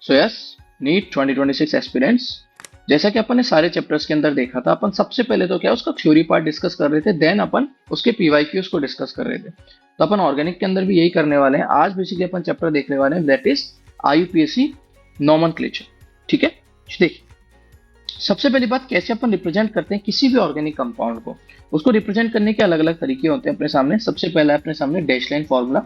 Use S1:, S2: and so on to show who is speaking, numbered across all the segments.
S1: So yes, NEET 2026 aspirants, जैसा कि अपन ने सारे चैप्टर्स के अंदर देखा था, अपन सबसे पहले तो क्या उसका थ्योरी पार्ट डिस्कस कर रहे थे, देन अपन उसके पीवाईक्यूज को डिस्कस कर रहे थे। तो अपन ऑर्गेनिक के अंदर भी यही करने वाले हैं। आज बेसिकली अपन चैप्टर देखने वाले हैं, दैट इज आईयूपीएससी नॉमेनक्लेचर। ठीक है, देखिए सबसे पहली बात, कैसे अपन रिप्रेजेंट करते हैं किसी भी ऑर्गेनिक कंपाउंड को। उसको रिप्रेजेंट करने के अलग अलग तरीके होते हैं अपने सामने। सबसे पहला है अपने सामने dash line formula,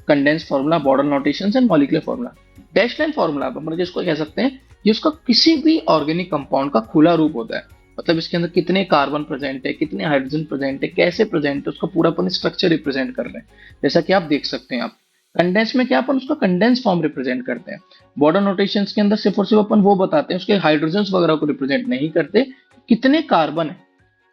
S1: condensed formula, border notations and molecular formula. Dash line formula अपन जिसको कह सकते हैं, ये उसका किसी भी ऑर्गेनिक कंपाउंड का खुला रूप होता है। मतलब इसके अंदर कितने कार्बन प्रेजेंट है, कितने हाइड्रोजन प्रेजेंट है, कैसे प्रेजेंट है, उसका पूरा अपन स्ट्रक्चर रिप्रेजेंट कर रहे हैं, जैसा कि आप देख सकते हैं। आप कंडेंस में क्या अपन उसका कंडेंस फॉर्म रिप्रेजेंट करते हैं। बॉर्डर नोटेशंस के अंदर सिर्फ और सिर्फ अपन वो बताते हैं, उसके हाइड्रोजन वगैरह को रिप्रेजेंट नहीं करते, कितने कार्बन है।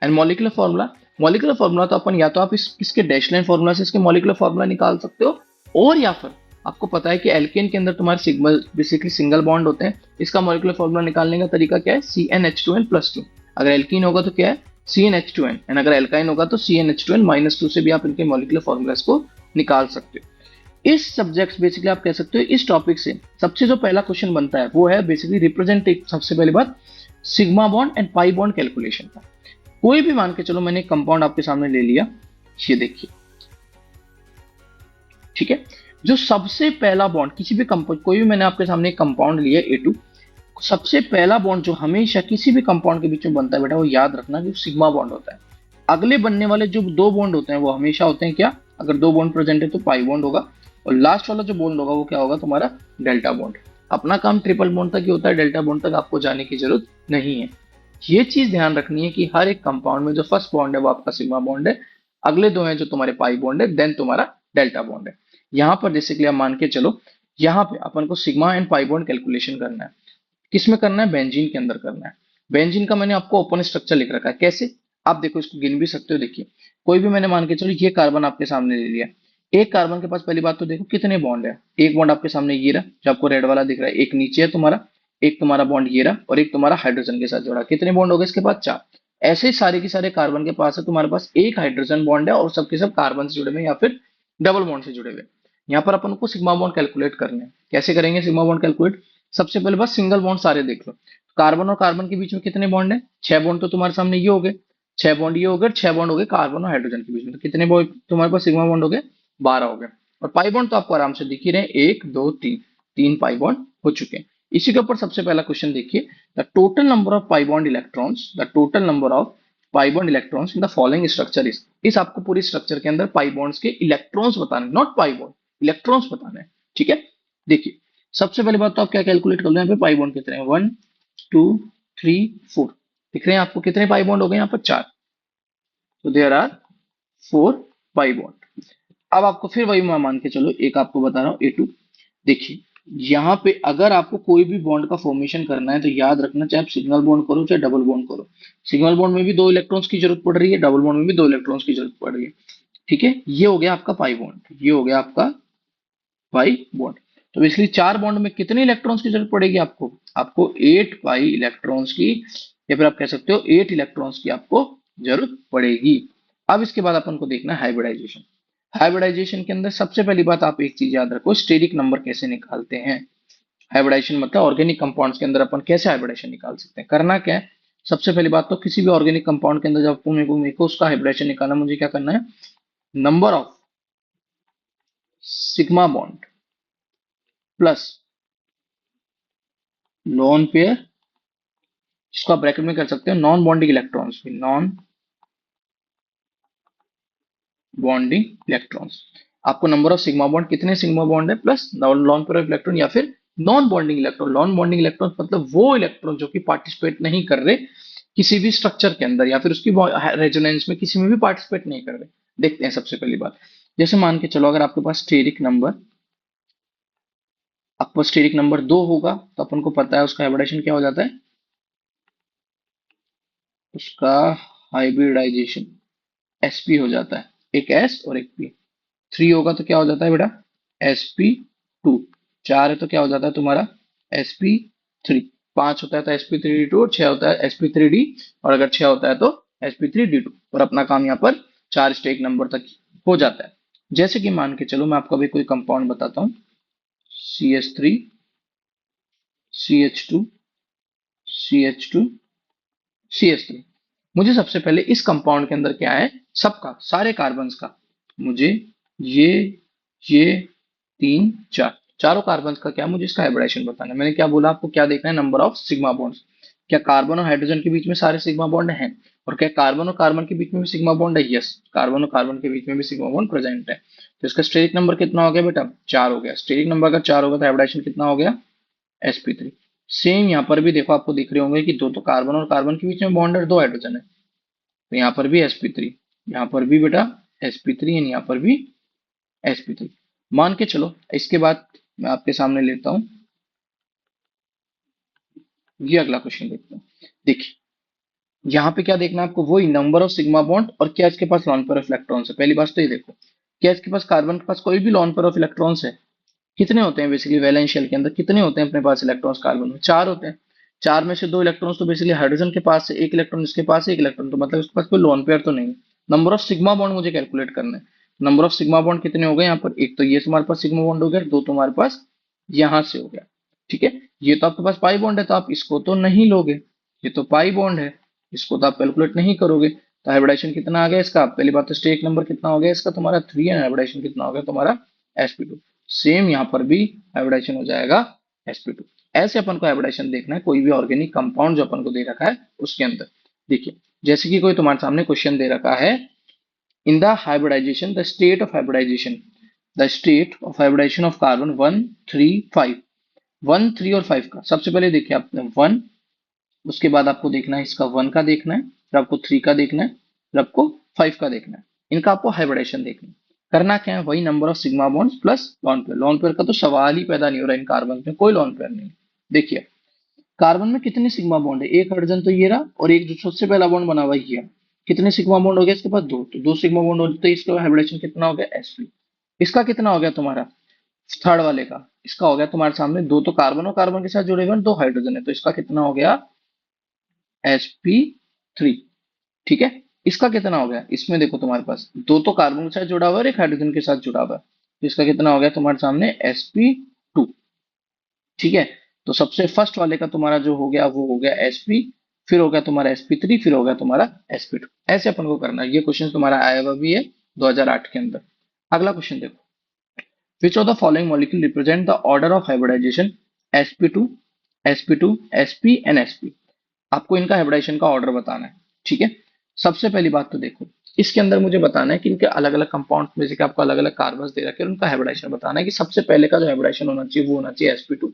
S1: And molecular formula, molecular formula तो अपन या तो आप इसके डैश लाइन फॉर्मूला से इसके मॉलिक्यूलर फॉर्मूला निकाल सकते हो, और या फिर आपको पता है कि एल्केन के अंदर तुम्हारे सिग्मा बेसिकली सिंगल बॉन्ड होते हैं। इसका मॉलिक्यूलर फॉर्मूला निकालने का तरीका क्या है, CnH2n+2। अगर एल्कीन होगा तो क्या है, CnH2n, एंड अगर एल्काइन होगा तो CnH2n-2 से भी आप इनके मॉलिक्यूलर फॉर्मूलास को निकाल सकते हो। इस सब्जेक्ट बेसिकली आप कह सकते हो, इस टॉपिक से सबसे जो पहला क्वेश्चन बनता है वो है बेसिकली रिप्रेजेंट, सबसे पहली बात sigma bond and pi bond calculation का। कोई भी मान के चलो, मैंने कंपाउंड आपके सामने ले लिया, ये देखिए, ठीक है। जो सबसे पहला बॉन्ड किसी भी कंपाउंड, कोई भी मैंने आपके सामने एक कंपाउंड लिया A2, सबसे पहला बॉन्ड जो हमेशा किसी भी कंपाउंड के बीच में बनता है बेटा, वो याद रखना कि सिग्मा बॉन्ड होता है। अगले बनने वाले जो दो बॉन्ड होते हैं वो हमेशा होते हैं क्या, अगर दो बॉन्ड प्रेजेंट है तो पाई बॉन्ड होगा, और लास्ट वाला जो बॉन्ड होगा वो क्या होगा, तुम्हारा डेल्टा बॉन्ड। अपना काम ट्रिपल बॉन्ड तक ही होता है, डेल्टा बॉन्ड तक आपको जाने की जरूरत नहीं है। ये चीज ध्यान रखनी है कि हर एक कंपाउंड में जो फर्स्ट बॉन्ड है वो आपका सिग्मा बॉन्ड है, अगले दो हैं जो तुम्हारे पाई बॉन्ड है, देन तुम्हारा डेल्टा बॉन्ड है। यहाँ पर बेसिकली आप मान के चलो, यहाँ पे अपन को sigma and pi bond calculation करना है। किसमें करना है, बेंजीन के अंदर करना है। बेंजीन का मैंने आपको ओपन स्ट्रक्चर लिख रखा है, कैसे आप देखो, इसको गिन भी सकते हो। देखिए कोई भी मैंने मान के चलो ये कार्बन आपके सामने ले लिया, एक कार्बन के पास पहली बात तो देखो कितने बॉन्ड है। एक बॉन्ड आपके सामने ये रहा जो आपको रेड वाला दिख रहा है, एक नीचे है तुम्हारा, एक तुम्हारा बॉन्ड ये रहा, और एक तुम्हारा हाइड्रोजन के साथ जोड़ा। कितने बॉन्ड हो गए इसके पास, 4। ऐसे ही सारे के सारे कार्बन के पास है तुम्हारे पास एक हाइड्रोजन बॉन्ड है, और सबके सब कार्बन से जुड़े हुए या फिर डबल बॉन्ड से जुड़े हुए। यहाँ पर अपन को सिग्मा बॉन्ड कैलकुलेट करने हैं। कैसे करेंगे सिग्मा बॉन्ड कैलकुलेट, सबसे पहले बस सिंगल बॉन्ड सारे देख लो। कार्बन और कार्बन के बीच में कितने बॉन्ड है, 6 बॉन्ड तो तुम्हारे सामने ये हो गए, 6 बॉन्ड ये हो गए, 6 बॉन्ड हो गए कार्बन और हाइड्रोजन के बीच में, तो कितने बॉन्ड तुम्हारे पास सिग्मा बॉन्ड हो गए, 12 हो गए। और पाई बॉन्ड तो आपको आराम से दिख ही रहे, 1 2 3, 3 पाई बॉन्ड हो चुके हैं। इसी के ऊपर सबसे पहला क्वेश्चन देखिए, the total number of pi bond electrons, the total number of pi bond electrons in the following structure इस आपको पूरी स्ट्रक्चर के अंदर पाई बॉन्ड्स के इलेक्ट्रॉन्स बताने, नॉट पाई बॉन्ड, इलेक्ट्रॉन्स बताने हैं। ठीक है, देखिए सबसे पहली बात तो आप क्या कैलकुलेट कर लो, यहाँ पे पाई बॉन्ड कितने हैं, 1 2 3 4 दिख रहे हैं आपको, कितने पाई बॉन्ड हो गए यहाँ पर, 4। तो देयर आर 4 पाई बॉन्ड। अब आपको फिर वही मान के चलो, एक आपको बता रहा हूँ A2। देखिए यहाँ पे अगर आपको कोई भी बॉन्ड का फॉर्मेशन करना है तो याद रखना, चाहे आप सिंगल बॉन्ड करो चाहे डबल बॉन्ड करो, सिंगल बॉन्ड में भी 2 इलेक्ट्रॉन्स की जरूरत पड़ रही है, डबल बॉन्ड में भी 2 इलेक्ट्रॉन्स की जरूरत पड़ रही है। ठीक है, ये हो गया आपका पाई बॉन्ड, ये हो गया आपका पाई बॉन्ड। तो बेसिकली 4 बॉन्ड में कितने इलेक्ट्रॉन्स की जरूरत पड़ेगी आपको, आपको 8 पाई इलेक्ट्रॉन्स की, या फिर आप कह सकते हो 8 इलेक्ट्रॉन्स की आपको जरूरत पड़ेगी। अब इसके बाद अपन को देखना है हाइब्रिडाइजेशन। हाइब्रिडाइजेशन के अंदर सबसे पहली बात आप एक चीज याद रखो, स्टेरिक नंबर कैसे निकालते हैं। हाइब्रिडाइजेशन मतलब ऑर्गेनिक कंपाउंड्स के अंदर अपन कैसे हाइब्रिडाइजेशन निकाल सकते हैं। करना क्या है, सबसे पहली बात तो किसी भी ऑर्गेनिक कंपाउंड के अंदर जब मेरे को उसका हाइब्रिडाइजेशन निकालना, मुझे क्या करना है, number of sigma bond plus lone pair, जिसको आप ब्रैकेट में कर सकते हो non bonding electrons, non bonding electrons. आपको नंबर ऑफ सिग्मा बॉन्ड, कितने सिग्मा बॉन्ड है, plus lone pair of electron, या फिर non bonding electron. Non bonding electron मतलब वो इलेक्ट्रॉन जो कि पार्टिसिपेट नहीं कर रहे किसी भी स्ट्रक्चर के अंदर, या फिर उसकी रेजोनेंस में किसी में भी पार्टिसिपेट नहीं कर रहे। देखते हैं सबसे पहली बात, जैसे मान के चलो अगर आपके पास स्टेरिक नंबर, आपको स्टेरिक नंबर 2 होगा, तो अपन को पता है उसका हाइब्रिडाइजेशन क्या हो जाता है, उसका हाइब्रिडाइजेशन sp हो जाता है, एक s और एक p। 3 होगा तो क्या हो जाता है बेटा, sp2। 4 है तो क्या हो जाता है तुम्हारा, sp3। 5 होता है तो sp3d2, और 6 होता है sp3d, और अगर 6 होता है तो sp3d2। और अपना काम यहाँ पर 4 स्टेक नंबर तक हो जाता है। जैसे कि मान के चलो मैं आपको अभी कोई कंपाउंड बताता हूँ, CH3 CH2, CH2, CH3। मुझे सबसे पहले इस कंपाउंड के अंदर क्या है, सबका, सारे कार्बन्स का, मुझे ये ये तीन चार, चारों कार्बन्स का क्या, मुझे इसका हाइब्रिडाइजेशन बताना है। मैंने क्या बोला आपको, क्या देखना है, नंबर ऑफ सिग्मा बॉन्ड्स। क्या कार्बन और हाइड्रोजन के बीच में सारे सिग्मा बॉन्ड हैं? और क्या कार्बन और कार्बन के बीच में भी सिग्मा बॉन्ड है? यस, कार्बन और कार्बन के बीच में भी सिग्मा बॉन्ड प्रेजेंट है। तो इसका स्टेरिक नंबर कितना हो गया बेटा, 4 हो गया। स्टेरिक नंबर अगर 4 होगा तो हाइब्रिडाइजेशन कितना हो गया, sp3। सेम यहाँ पर भी देखो, आपको दिख रहे होंगे कि दो तो कार्बन और कार्बन के बीच में बॉन्ड है, दो हाइड्रोजन है, तो यहाँ पर भी sp3, यहाँ पर भी बेटा sp3 एंड यहाँ पर भी sp3। मान के चलो, इसके बाद मैं आपके सामने लेता हूँ ये अगला क्वेश्चन देखते हैं। देखिए यहाँ पे क्या देखना है आपको, वही नंबर ऑफ सिग्मा बॉन्ड और क्या इसके पास लॉन पेयर ऑफ इलेक्ट्रॉन्स है। पहली बात तो ये देखो, क्या इसके पास कार्बन के पास कोई भी लॉन पेयर ऑफ इलेक्ट्रॉन्स है? कितने होते हैं बेसिकली वैलेंस शेल के अंदर, कितने होते हैं अपने पास इलेक्ट्रॉन्स कार्बन में, 4 होते हैं। 4 में से 2 इलेक्ट्रॉन्स तो बेसिकली हाइड्रोजन के पास है, एक इलेक्ट्रॉन इसके पास है, एक इलेक्ट्रॉन, तो मतलब इसके पास कोई लोन पेयर तो नहीं है। नंबर ऑफ सिग्मा बॉन्ड मुझे कैलकुलेट करना है। नंबर ऑफ सिग्मा बॉन्ड कितने हो गए यहाँ पर, एक तो ये तुम्हारे पास सिग्मा बॉन्ड हो गया, दो तुम्हारे पास यहाँ से हो गया। ठीक है, ये तो आपके पास पाई बॉन्ड है, तो आप इसको तो नहीं लोगे, ये तो पाई बॉन्ड है, इसको तो आप कैलकुलेट नहीं करोगे। तो हाइब्रिडाइजेशन कितना आ गया इसका, पहली बात तो स्टेट नंबर कितना हो गया इसका तुम्हारा 3, एंड हाइब्रिडाइजेशन कितना हो गया तुम्हारा sp2। सेम यहाँ पर भी हाइब्रिडाइजेशन हो जाएगा sp2। ऐसे अपन को हाइब्रिडाइजेशन देखना है कोई भी ऑर्गेनिक कंपाउंड जो अपन को दे रखा है उसके अंदर। देखिए जैसे कि कोई तुम्हारे सामने क्वेश्चन दे रखा है, in the hybridisation the state of hybridisation, the state of hybridisation of carbon 1, 3, 5, 1, 3 और 5 का। सबसे पहले देखिए आपने 1, उसके बाद आपको देखना है इसका 1 का देखना है, फिर आपको 3 का देखना है, फिर आपको 5 का देखना है। इनका आपको हाइब्रिडेशन देखना है। करना क्या है, वही number of sigma bonds plus lone pair. Lone pair का तो सवाल ही पैदा नहीं हो रहा, इन कार्बन में कोई लॉन पेयर नहीं। देखिए कार्बन में कितने सिग्मा बॉन्ड है, एक हाइड्रोजन तो ये रहा, और एक जो सबसे पहला बॉन्ड बना हुआ ये है। कितने सिग्मा बॉन्ड हो गया इसके पास, दो, तो दो सिग्मा बॉन्ड हो, तो इसका हाइब्रिडेशन कितना हो गया sp। इसका कितना हो गया तुम्हारा, थर्ड वाले का, इसका हो गया तुम्हारे सामने, दो तो कार्बन और कार्बन के साथ जुड़े हुए हैं, दो हाइड्रोजन है, तो इसका कितना हो गया sp3। ठीक है, इसका कितना हो गया, इसमें देखो तुम्हारे पास दो तो कार्बन के साथ जुड़ा हुआ है और एक हाइड्रोजन के साथ जुड़ा हुआ है, तो इसका कितना हो गया तुम्हारे सामने sp2। ठीक है, तो सबसे फर्स्ट वाले का तुम्हारा जो हो गया वो हो गया sp, फिर हो गया तुम्हारा sp3, फिर हो गया तुम्हारा sp2। ऐसे अपन को करना है। ये क्वेश्चन तुम्हारा आया हुआ भी है 2008 के अंदर। अगला क्वेश्चन देखो, which of the following molecule represent the order of hybridization, sp2, sp2, sp and sp। आपको इनका हाइब्रिडाइजेशन का ऑर्डर बताना है। ठीक है, सबसे पहली बात तो देखो, इसके अंदर मुझे बताना है कि इनके अलग अलग कंपाउंड में से आपको अलग अलग कार्बन दे रखे हैं, उनका हाइब्रिडाइजेशन बताना है कि सबसे पहले का जो हाइब्रिडाइजेशन होना चाहिए वो होना चाहिए sp2,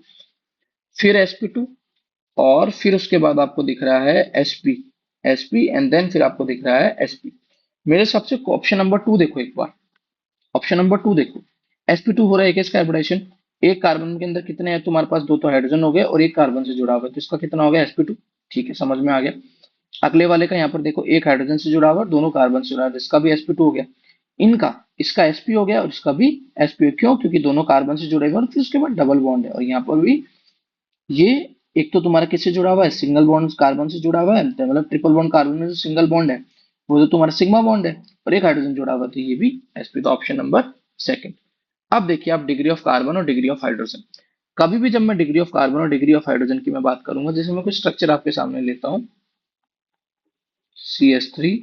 S1: फिर sp2, और फिर उसके बाद आपको दिख रहा है sp, sp एंड देन फिर आपको दिख रहा है sp। मेरे हिसाब से ऑप्शन नंबर 2 देखो एक बार, ऑप्शन नंबर 2 देखो, sp2 हो रहा है, इसका हाइब्रिडाइजेशन, एक कार्बन के अंदर कितने हैं तुम्हारे पास, दो तो हाइड्रोजन हो गए और एक कार्बन से जुड़ा हुआ है, तो इसका कितना हो गया sp2। ठीक है, समझ में आ गया। अगले वाले का यहाँ पर देखो, एक हाइड्रोजन से जुड़ा हुआ है, दोनों कार्बन से जुड़ा हुआ है, इसका भी sp2 हो गया। इनका, इसका sp हो गया और इसका भी sp, क्यों, क्योंकि दोनों कार्बन से जुड़े हुए हैं और फिर उसके बाद डबल बॉन्ड है, और यहाँ पर भी ये एक तो तुम्हारा किससे जुड़ा हुआ है, सिंगल बॉन्ड कार्बन से जुड़ा हुआ है, तो मतलब ट्रिपल बॉन्ड कार्बन में जो सिंगल बॉन्ड है वो तो तुम्हारा सिग्मा बॉन्ड है, और एक हाइड्रोजन जुड़ा हुआ है, तो ये भी sp, तो ऑप्शन नंबर सेकंड। अब देखिए आप डिग्री ऑफ कार्बन और डिग्री ऑफ हाइड्रोजन, कभी भी जब मैं डिग्री ऑफ कार्बन और डिग्री ऑफ हाइड्रोजन की मैं बात करूंगा, जैसे मैं कुछ स्ट्रक्चर आपके सामने लेता हूं, CH3,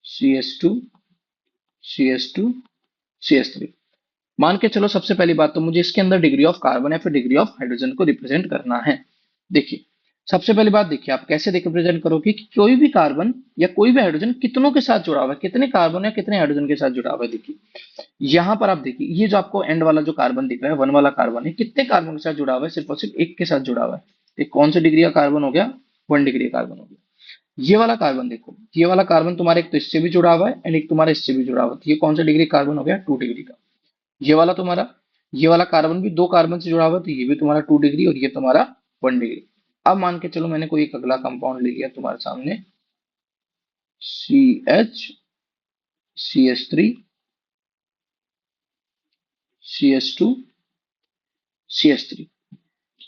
S1: CH2, CH2, CH3। मान के चलो सबसे पहली बात तो मुझे इसके अंदर डिग्री ऑफ कार्बन या फिर डिग्री ऑफ हाइड्रोजन को रिप्रेजेंट करना है। देखिए सबसे पहली बात, देखिए आप कैसे रिप्रेजेंट करोगे कि कोई भी कार्बन या कोई भी हाइड्रोजन कितनों के साथ जुड़ा हुआ है, कितने कार्बन या कितने हाइड्रोजन के साथ जुड़ा हुआ है। देखिए यहाँ पर आप देखिए, ये जो आपको एंड वाला जो कार्बन दिख रहा है, वन वाला कार्बन है, कितने कार्बन के साथ जुड़ा हुआ है, सिर्फ और सिर्फ एक के साथ जुड़ा हुआ है। एक कौन सी डिग्री का कार्बन हो गया, 1 डिग्री का कार्बन हो गया। ये वाला कार्बन देखो, ये वाला कार्बन तुम्हारे एक तो इससे भी जुड़ा हुआ है एंड एक तुम्हारे इससे भी जुड़ा हुआ है, तो ये कौन सा डिग्री कार्बन हो गया, 2 डिग्री का। ये वाला तुम्हारा, ये वाला कार्बन भी दो कार्बन से जुड़ा हुआ है, तो ये भी तुम्हारा 2 डिग्री और ये तुम्हारा 1 डिग्री। अब मान के चलो मैंने कोई एक अगला कंपाउंड ले लिया तुम्हारे सामने, CH, CH3, CH2, CH3।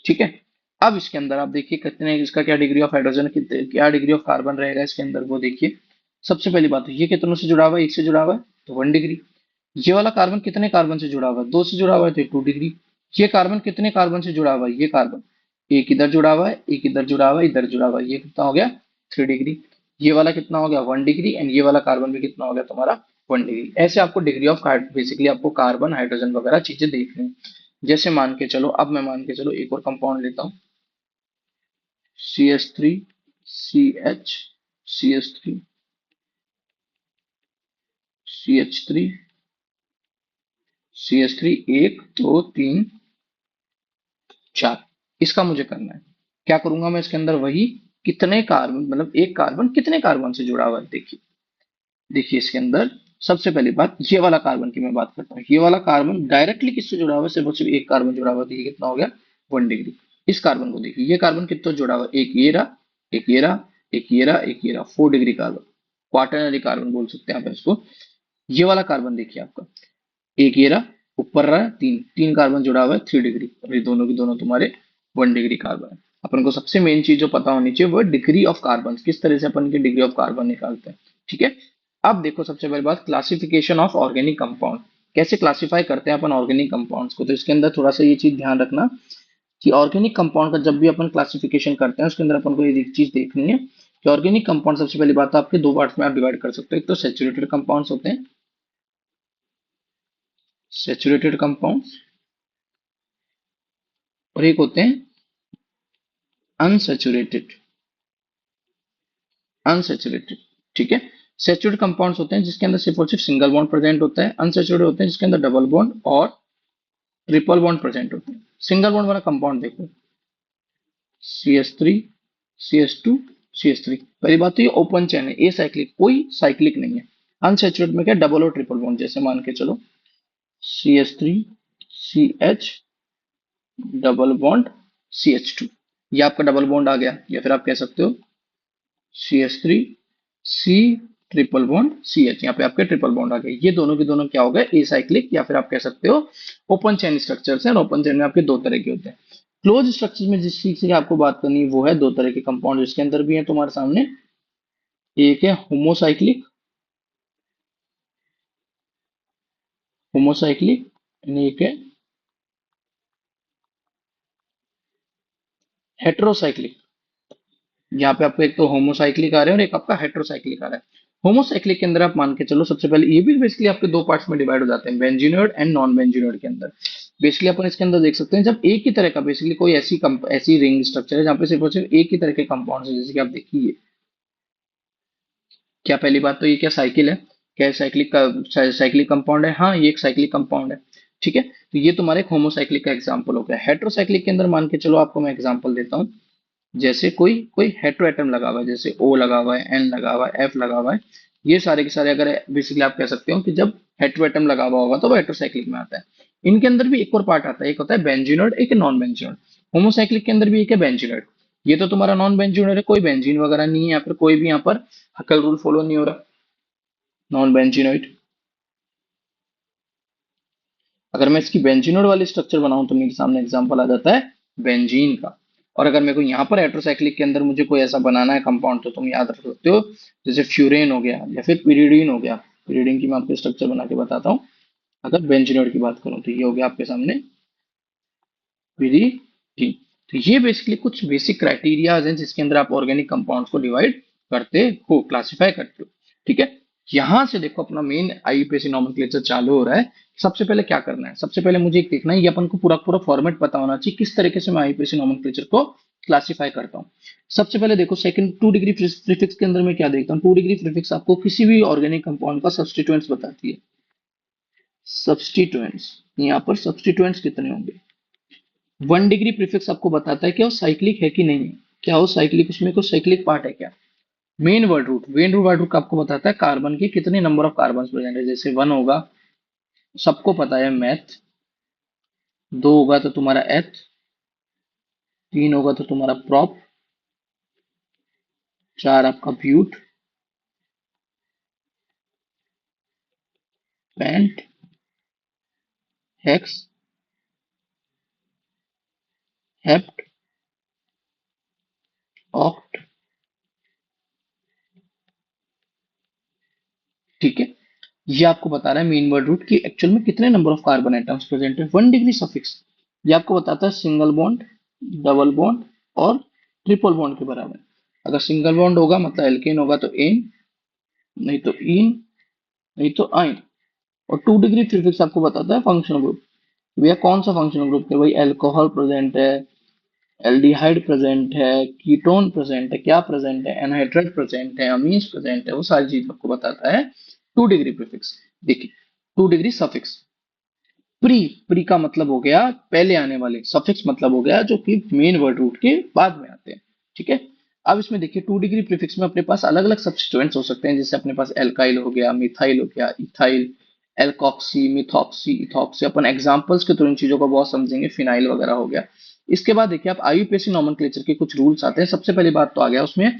S1: ठीक है, अब इसके अंदर आप देखिए कितने, इसका क्या डिग्री ऑफ हाइड्रोजन, कितने, क्या डिग्री ऑफ कार्बन रहेगा इसके अंदर, वो देखिए। सबसे पहली बात, ये कितनों से जुड़ा हुआ है, एक से जुड़ा हुआ है, तो 1 डिग्री। ये वाला कार्बन कितने कार्बन से जुड़ा हुआ है, दो से जुड़ा हुआ है, तो 2 डिग्री। ये वाला कार्बन कितने कार्बन से जुड़ा हुआ है, एक से जुड़ा हुआ है, तो 1 डिग्री। ये वाला कार्बन कितने कार्बन से जुड़ा हुआ है, 3 से जुड़ा हुआ है, तो 4 डिग्री। ये कार्बन कितने कार्बन से जुड़ा हुआ है? ये कार्बन एक इधर जुड़ा हुआ है, एक इधर जुड़ा हुआ है, इधर जुड़ा हुआ है, ये कितना हो गया 3 डिग्री। ये वाला कितना हो गया 1 डिग्री, एंड ये वाला कार्बन भी कितना हो गया तुम्हारा 1 डिग्री। ऐसे आपको डिग्री ऑफ बेसिकली आपको कार्बन हाइड्रोजन वगैरह चीजें देखनी है। जैसे मान के चलो, अब मैं मान के चलो एक और कंपाउंड लेता हूँ, CH3 CH CH3 CH3 CH3, 1 2 3 4। इसका मुझे करना है। क्या करूंगा मैं इसके अंदर, वही कितने कार्बन, मतलब एक कार्बन कितने कार्बन से जुड़ा हुआ है। देखिए, देखिए इसके अंदर सबसे पहली बात, ये वाला कार्बन की मैं बात करता हूँ। ये वाला कार्बन डायरेक्टली किससे जुड़ा हुआ है? सिर्फ और सिर्फ एक कार्बन जुड़ा हुआ है, तो ये कितना हो गया 1 डिग्री। इस कार्बन को देखिए, ये कार्बन कितना जुड़ा हुआ है, एक ये रहा, एक ये रहा, एक ये रहा, एक ये रहा, 4 डिग्री कार्बन, क्वाटरनरी कार्बन बोल सकते हैं आप इसको। ये वाला कार्बन देखिए आपका, एक ये रहा, ऊपर रहा तीन, तीन कार्बन जुड़ा हुआ है 3 डिग्री, और ये दोनों की दोनों तुम्हारे 1 डिग्री कार्बन है। अपन को सबसे मेन चीज जो पता होनी चाहिए वो है डिग्री ऑफ कार्बन, किस तरह से अपन की डिग्री ऑफ कार्बन निकालते हैं। ठीक है। अब देखो सबसे पहली बात, क्लासिफिकेशन ऑफ ऑर्गेनिक कंपाउंड। कैसे क्लासिफाई करते हैं अपन ऑर्गेनिक कंपाउंड्स को? तो इसके अंदर थोड़ा सा ये चीज ध्यान रखना कि ऑर्गेनिक कंपाउंड का जब भी अपन क्लासिफिकेशन करते हैं, उसके अंदर अपन को ये चीज देखनी है कि ऑर्गेनिक कंपाउंड सबसे पहली बात तो आपके दो पार्ट्स में आप डिवाइड कर सकते हो। एक तो सेचुरेटेड कंपाउंड्स होते हैं, सेचुरेटेड कंपाउंड्स, और एक होते हैं अनसेचुरेटेड, अनसेचुरेटेड। ठीक है। सेचुरेटेड कंपाउंड्स होते हैं जिसके अंदर सिर्फ और सिर्फ सिंगल बॉन्ड प्रेजेंट होता है। अनसेचुरेटेड होते हैं जिसके अंदर डबल बॉन्ड और ट्रिपल बॉन्ड प्रेजेंट होते हैं। सिंगल बॉन्ड वाला कंपाउंड देखो, CH3 CH2 CH3। पहली बात तो ये ओपन चेन है, ए साइक्लिक, कोई साइक्लिक नहीं है। अनसेचुरेटेड में क्या, डबल और ट्रिपल बॉन्ड, जैसे मान के चलो CH3 CH double bond CH2, ये आपका डबल बॉन्ड आ गया। या फिर आप कह सकते हो CH3 C triple bond CH, यहाँ पे आपके ट्रिपल बॉन्ड आ गए। ये दोनों के दोनों क्या हो गए, एसाइक्लिक, या फिर आप कह सकते हो ओपन चेन स्ट्रक्चर्स हैं। ओपन चेन में आपके दो तरह के होते हैं। क्लोज स्ट्रक्चर में जिस चीज की आपको बात करनी है वो है दो तरह के कंपाउंड, जिसके अंदर भी है तुम्हारे सामने। एक है होमोसाइक्लिक, होमोसाइक्लिक, एक है हेट्रोसाइक्लिक। यहाँ पे आपको एक तो होमोसाइक्लिक आ रहा है और एक आपका हेट्रोसाइक्लिक आ रहा है। होमोसाइक्लिक के अंदर आप मान के चलो, सबसे पहले ये भी बेसिकली आपके दो पार्ट्स में डिवाइड हो जाते हैं, बेंजीनोइड एंड नॉन बेंजीनोइड के अंदर। बेसिकली अपन इसके अंदर देख सकते हैं जब एक ही तरह का बेसिकली कोई ऐसी रिंग स्ट्रक्चर है जहाँ पे सिर्फ और सिर्फ एक ही तरह के कंपाउंड है, जैसे कि आप देखिए। क्या पहली बात तो ये क्या साइकिल है, क्या साइक्लिक का साइक्लिक कंपाउंड है? हाँ, ये एक साइक्लिक कंपाउंड है। ठीक है। तो ये तुम्हारे एक होमोसाइक्लिक का एग्जाम्पल हो गया। हेट्रोसाइक्लिक के अंदर मान के चलो, आपको मैं एग्जाम्पल देता हूँ। जैसे कोई कोई हेट्रो एटम लगा हुआ है, जैसे O लगा हुआ है, N लगा हुआ है, F लगा हुआ है, ये सारे के सारे अगर बेसिकली आप कह सकते हो कि जब हेट्रो एटम लगा हुआ होगा तो वो हेट्रोसाइक्लिक में आता है। इनके अंदर भी एक और पार्ट आता है, एक होता है बेंजीनोइड, एक नॉन बेंजीनोइड। होमोसाइक्लिक के अंदर भी एक है बेंजीनोइड। ये तो तुम्हारा नॉन बेंजीनोइड है, कोई बेंजीन वगैरह नहीं है, या फिर कोई भी यहाँ पर हकल रूल फॉलो नहीं हो रहा, नॉन बेंजीनोइड। अगर मैं इसकी बेंजीनोइड वाली स्ट्रक्चर बनाऊं तो मेरे सामने एग्जांपल आ जाता है बेंजीन का। और अगर मेरे को यहाँ पर हेट्रोसाइक्लिक के अंदर मुझे कोई ऐसा बनाना है कंपाउंड, तो तुम याद रख सकते हो, जैसे फ्यूरेन हो गया या फिर पिरिडीन हो गया। पिरिडीन की मैं आपको स्ट्रक्चर बना के बताता हूँ। अगर बेंजीनोइड की बात करूँ तो ये हो गया आपके सामने पिरिडीन। तो ये बेसिकली कुछ बेसिक क्राइटेरियाज हैं जिसके अंदर आप ऑर्गेनिक कंपाउंड्स को डिवाइड करते हो, क्लासिफाई करते हो। ठीक है। यहां से देखो अपना मेन आईयूपीएसी नॉमेनक्लेचर चालू हो रहा है। सबसे पहले क्या करना है, सबसे पहले मुझे एक देखना है, ये अपन को पूरा पूरा फॉर्मेट पता होना चाहिए किस तरीके से मैं आईयूपीएसी नॉमेनक्लेचर को क्लासिफाई करता हूँ। सबसे पहले देखो, सेकंड 2 डिग्री प्रीफिक्स के अंदर मैं क्या देखता हूँ, 2 डिग्री प्रीफिक्स आपको किसी भी ऑर्गेनिक कंपाउंड का सब्स्टिट्यूएंट्स बताती है। सब्स्टिट्यूएंट्स, यहाँ पर सब्स्टिट्यूएंट्स कितने होंगे। 1 डिग्री प्रीफिक्स आपको बताता है कि वो साइक्लिक है कि नहीं है, क्या वो साइक्लिक, उसमें कोई साइक्लिक पार्ट है क्या। Main word root, word root आपको बताता है कार्बन के कितने नंबर ऑफ कार्बन प्रेजेंट है। जैसे 1 होगा, सबको पता है मैथ। 2 होगा तो तुम्हारा एथ। 3 होगा तो तुम्हारा प्रॉप। 4 आपका but, pent, hex, hept, oct. ठीक है। ये आपको बता रहा है मेन वर्ड रूट की एक्चुअल में कितने number of carbon atoms present है। 1 डिग्री सफिक्स, ये आपको बताता है सिंगल बॉन्ड, डबल बॉन्ड और ट्रिपल बॉन्ड के बराबर। अगर सिंगल बॉन्ड होगा मतलब एल्केन होगा तो एन, नहीं तो इन, नहीं तो आइन। और 2 डिग्री प्रीफिक्स आपको बताता है फंक्शनल ग्रुप। भैया कौन सा फंक्शनल ग्रुप है भाई, एल्कोहल प्रेजेंट है, एल्डिहाइड प्रेजेंट है, कीटोन प्रेजेंट है, क्या प्रेजेंट है, एनहाइड्राइड प्रेजेंट है, अमीन्स प्रेजेंट है, वो सारी चीज आपको बताता है 2 डिग्री प्रीफिक्स। देखिए 2 डिग्री सफिक्स, प्री, प्री का मतलब हो गया पहले आने वाले, सफिक्स मतलब हो गया जो कि मेन वर्ड रूट के बाद में आते हैं। ठीक है। अब इसमें देखिए 2 डिग्री प्रीफिक्स में अपने पास अलग अलग सब्स्टिट्यूएंट्स हो सकते हैं, जैसे अपने पास एल्काइल हो गया, मिथाइल हो गया, इथाइल, एल्कॉक्सी, मिथॉक्सी, इथॉक्सी। अपन एग्जांपल्स के थ्रू इन चीजों को बहुत समझेंगे, फिनाइल वगैरह हो गया। इसके बाद देखिए आप आईयूपीएसी नोमेनक्लेचर के कुछ रूल्स आते हैं। सबसे पहली बात तो आ गया उसमें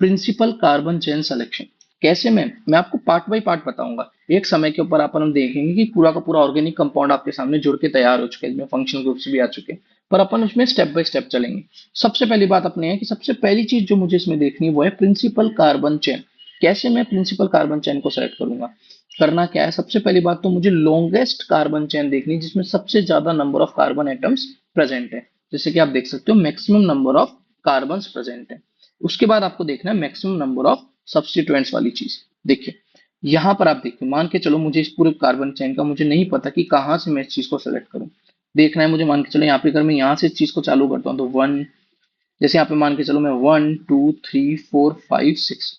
S1: प्रिंसिपल कार्बन चेन सिलेक्शन। कैसे में मैं आपको पार्ट बाय पार्ट बताऊंगा। एक समय के ऊपर अपन हम देखेंगे कि पूरा का पूरा ऑर्गेनिक कंपाउंड आपके सामने जुड़ के तैयार हो चुके हैं, इसमें फंक्शनल ग्रुप्स भी आ चुके हैं, पर अपन उसमें स्टेप बाय स्टेप चलेंगे। सबसे पहली बात अपने है कि सबसे पहली चीज जो मुझे इसमें देखनी है वो है प्रिंसिपल कार्बन चेन। कैसे मैं प्रिंसिपल कार्बन चेन को सेलेक्ट करूंगा, करना क्या है, सबसे पहली बात तो मुझे लॉन्गेस्ट कार्बन चेन देखनी है जिसमें सबसे ज्यादा number of carbon atoms present है। जैसे कि आप देख सकते हो maximum number of carbon present है। उसके बाद आपको देखना है मैक्सिमम नंबर ऑफ सब्स्टिट्यूएंट्स वाली चीज। देखिए यहां पर आप देखिए, मान के चलो मुझे इस पूरे कार्बन चेन का मुझे नहीं पता कि कहां से मैं इस चीज को सेलेक्ट करूं। देखना है मुझे, मान के चलो यहाँ पे अगर मैं यहाँ से इस चीज को चालू करता हूँ तो वन, जैसे यहाँ पे मान के चलो मैं 1 2 3 4 5 6,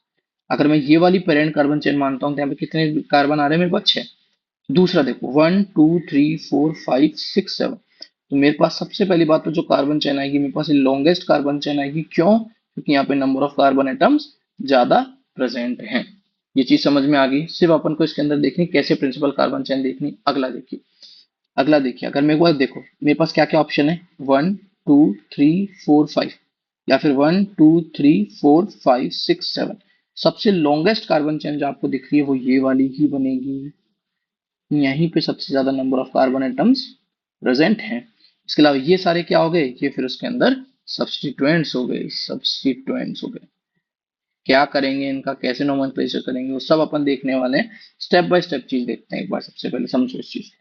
S1: अगर मैं ये वाली पेरेंट कार्बन चेन मानता हूँ तो यहाँ पे कितने कार्बन आ रहे हैं मेरे पास, 6। दूसरा देखो 1 2 3 4 5 6 7, तो मेरे पास सबसे पहली बात तो जो कार्बन चेन आएगी मेरे पास लॉन्गेस्ट कार्बन चेन आएगी। क्यों? क्योंकि यहाँ पे नंबर ऑफ कार्बन एटम्स ज्यादा प्रेजेंट हैं। ये चीज समझ में आ गई। सिर्फ अपन को इसके अंदर देखनी कैसे प्रिंसिपल कार्बन चेन देखनी। अगला देखिए, अगला देखिए, अगर मेरे को देखो मेरे पास क्या क्या ऑप्शन है, 1 2 3 4 5, या फिर 1 2 3 4 5 6 7। सबसे लॉन्गेस्ट कार्बन चेन जो आपको दिख रही है वो ये वाली ही बनेगी। यहीं पे सबसे ज्यादा number of carbon atoms present हैं। इसके अलावा ये सारे क्या हो गए, ये फिर उसके अंदर सब्स्टिट्यूएंट्स हो गए, सब्स्टिट्यूएंट्स हो गए। क्या करेंगे इनका, कैसे नोमेनक्लेचर करेंगे, वो सब अपन देखने वाले हैं। स्टेप बाय स्टेप चीज देखते हैं एक बार। सबसे पहले समझो इस चीज।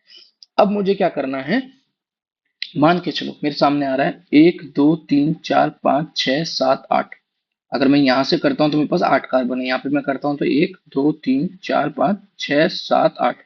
S1: अब मुझे क्या करना है, मान के चलो मेरे सामने आ रहा है 1 2 3 4 5 6 7 8। अगर मैं यहां से करता हूं तो मेरे पास 8 कार्बन है। यहाँ पे मैं करता हूं तो 1 2 3 4 5 6 7 8।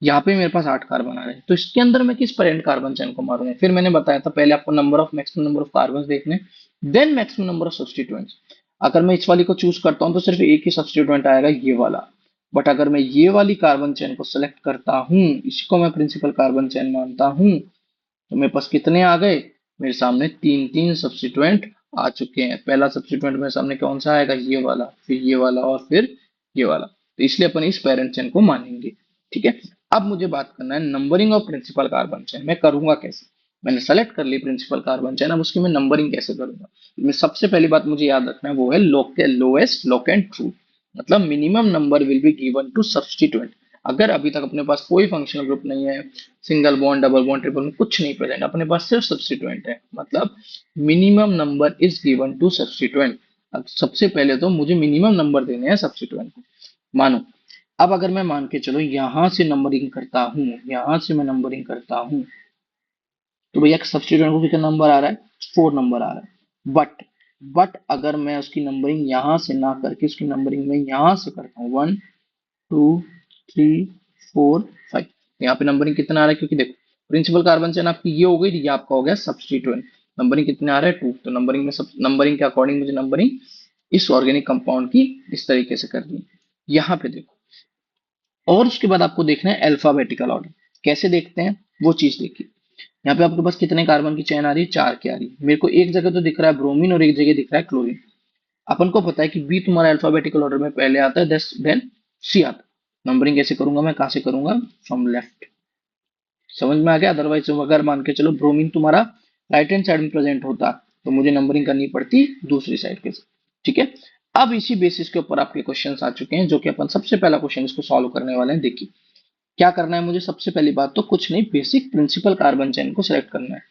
S1: यहाँ पे मेरे पास 8 कार्बन आ रहे हैं। तो इसके अंदर मैं किस पेरेंट कार्बन चेन को मारूंगा, फिर मैंने बताया था पहले आपको number of maximum number of carbon देखने, then maximum number of substituents. अगर मैं इस वाली को चूज करता हूं तो सिर्फ एक ही सब्स्टिट्यूएंट आएगा, ये वाला। बट अगर मैं ये वाली कार्बन चेन को सेलेक्ट करता हूं, इसको मैं प्रिंसिपल कार्बन चेन मानता हूं, तो मेरे पास कितने आ गए, मेरे सामने तीन तीन सब्स्टिट्यूएंट आ चुके हैं। पहला सब्स्टिट्यूएंट मेरे सामने कौन सा आएगा, ये वाला, फिर ये वाला और फिर ये वाला। तो इसलिए अपन इस पेरेंट चेन को मानेंगे। ठीक है। अब मुझे बात करना है numbering of principal carbon chain. मैं करूंगा कैसे, मैंने सेलेक्ट कर ली प्रिंसिपल कार्बन चेन, अब उसकी मैं नंबरिंग कैसे करूंगा। मैं सबसे पहली बात मुझे याद रखना है वो है लोएस्ट लोकेंट ट्रू, मतलब minimum number will be given to substituent. अगर अभी तक अपने पास कोई फंक्शनल ग्रुप नहीं है, single bond, double bond, triple bond, कुछ नहीं प्रेजेंट, अपने पास सिर्फ सब्स्टिट्यूएंट है, मतलब minimum number is given to substituent. अब सबसे पहले तो मुझे मिनिमम नंबर देने हैं सब्स्टिट्यूएंट को। मानो अब अगर मैं मान के चलो यहां से नंबरिंग करता हूं, यहां से मैं नंबरिंग करता हूं, तो भैया सब्स्टिट्यूएंट को कितना नंबर आ रहा है, 4 नंबर आ रहा है। बट अगर मैं उसकी नंबरिंग यहां से ना करके उसकी नंबरिंग में यहां से करता हूँ 1 2 3 4 5, यहाँ पे नंबरिंग कितना आ रहा है, क्योंकि देखो प्रिंसिपल कार्बन चेन आपकी ये हो गई, ये आपका हो गया सब्स्टिट्यूएंट। नंबरिंग कितने आ रहा है, 2। तो नंबरिंग में सब नंबरिंग के अकॉर्डिंग मुझे नंबरिंग इस ऑर्गेनिक कंपाउंड की इस तरीके से करनी है। यहाँ पे देखो, और उसके बाद आपको देखना है अल्फाबेटिकल ऑर्डर। कैसे देखते हैं वो चीज देखिए। यहाँ पे आपके पास कितने कार्बन की चेन आ रही है, 4 की आ रही है। मेरे को एक जगह तो दिख रहा है ब्रोमीन और एक जगह दिख रहा है क्लोरीन। अपन को पता है कि बी तुम्हारा अल्फाबेटिकल ऑर्डर में पहले आता है, देन सी आता है। नंबरिंग कैसे करूंगा मैं, कहां से करूंगा, फ्रॉम लेफ्ट। समझ में आ गया। अदरवाइज अगर मान के चलो ब्रोमीन तुम्हारा राइट हैंड साइड में प्रेजेंट होता तो मुझे नंबरिंग करनी पड़ती दूसरी साइड के। ठीक है। अब इसी बेसिस के ऊपर आपके क्वेश्चन आ चुके हैं, जो कि अपन सबसे पहला क्वेश्चन इसको सॉल्व करने वाले हैं। देखिए क्या करना है मुझे, सबसे पहली बात तो कुछ नहीं, बेसिक प्रिंसिपल कार्बन चेन को सिलेक्ट करना है,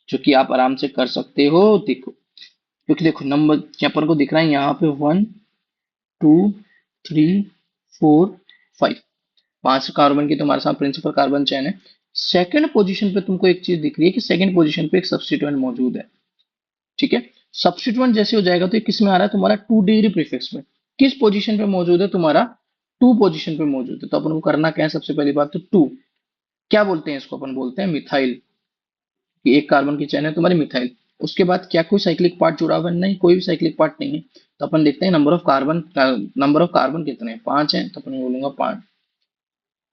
S1: जो कि आप आराम से कर सकते हो। देखो क्योंकि देखो नंबर यहाँ पर को दिख रहा है, यहाँ पे 1 2 3 4 5, 5 कार्बन की तुम्हारे साथ प्रिंसिपल कार्बन चेन है। सेकंड पोजीशन पे तुमको एक चीज दिख रही है कि सेकंड पोजीशन पे एक सब्स्टिट्यूएंट मौजूद है, ठीक है। सब्स्टिट्यूएंट जैसे हो जाएगा तो ये किस में आ रहा है तुम्हारा 2 डिग्री प्रीफिक्स में। किस पोजीशन पे मौजूद है तुम्हारा, 2 पोजीशन पे मौजूद है। तो अपन को करना क्या है, सबसे पहली बात तो 2, क्या बोलते हैं इसको, अपन बोलते हैं मिथाइल, कि एक कार्बन की चेन है तुम्हारी मिथाइल। उसके बाद क्या कोई साइक्लिक पार्ट जुड़ा हुआ है, नहीं कोई भी साइक्लिक पार्ट नहीं है। तो अपन देखते हैं नंबर ऑफ कार्बन कितने हैं, 5 हैं, तो अपन बोलूंगा 5,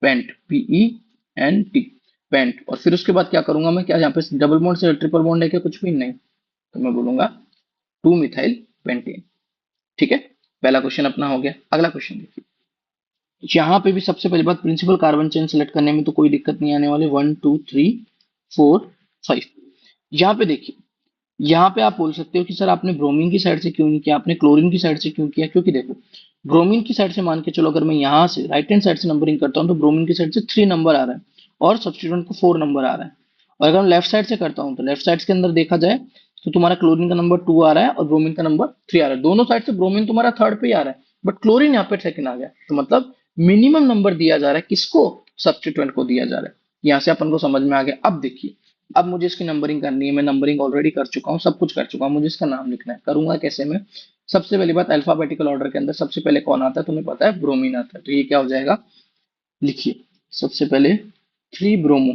S1: पेंट, PENT, पेंट। और फिर उसके बाद क्या करूंगा मैं, क्या यहाँ पे डबल बॉन्ड से ट्रिपल बॉन्ड है क्या, कुछ भी नहीं, तो मैं बोलूंगा 2 मिथाइल पेंटेन, ठीक है। पहला क्वेश्चन अपना हो गया। अगला क्वेश्चन देखिए, यहाँ पे भी सबसे पहली बात प्रिंसिपल कार्बन चेन सेलेक्ट करने में तो कोई दिक्कत नहीं आने वाली, 1 2 3 4 5। यहाँ पे देखिए, यहाँ पे आप बोल सकते हो कि सर आपने ब्रोमीन की साइड से क्यों नहीं किया, आपने क्लोरीन की साइड से क्यों किया, क्योंकि देखो ब्रोमीन की साइड से मान के चलो अगर मैं यहाँ से राइट हैंड साइड से नंबरिंग करता हूँ तो ब्रोमीन की साइड से 3 नंबर आ रहा है और सब्स्टिट्यूएंट को 4 नंबर आ रहा है। और अगर मैं लेफ्ट साइड से करता हूँ तो लेफ्ट साइड के अंदर देखा जाए तो तुम्हारा क्लोरीन का नंबर 2 आ रहा है और ब्रोमीन का नंबर 3 आ रहा है। दोनों साइड से ब्रोमीन तुम्हारा थर्ड पे ही आ रहा है, बट क्लोरीन यहाँ पे सेकंड आ गया। तो मतलब मिनिमम नंबर दिया जा रहा है किसको, सब्स्टिट्यूएंट को दिया जा रहा है। यहाँ से अपन को समझ में आ गया। अब देखिए, अब मुझे इसकी नंबरिंग करनी है, मैं नंबरिंग ऑलरेडी कर चुका हूँ, सब कुछ कर चुका हूँ, मुझे इसका नाम लिखना है। करूंगा कैसे मैं, सबसे पहली बात अल्फाबेटिकल ऑर्डर के अंदर सबसे पहले कौन आता है तुम्हें पता है, ब्रोमीन आता है। तो ये क्या हो जाएगा, लिखिए सबसे पहले 3 ब्रोमो,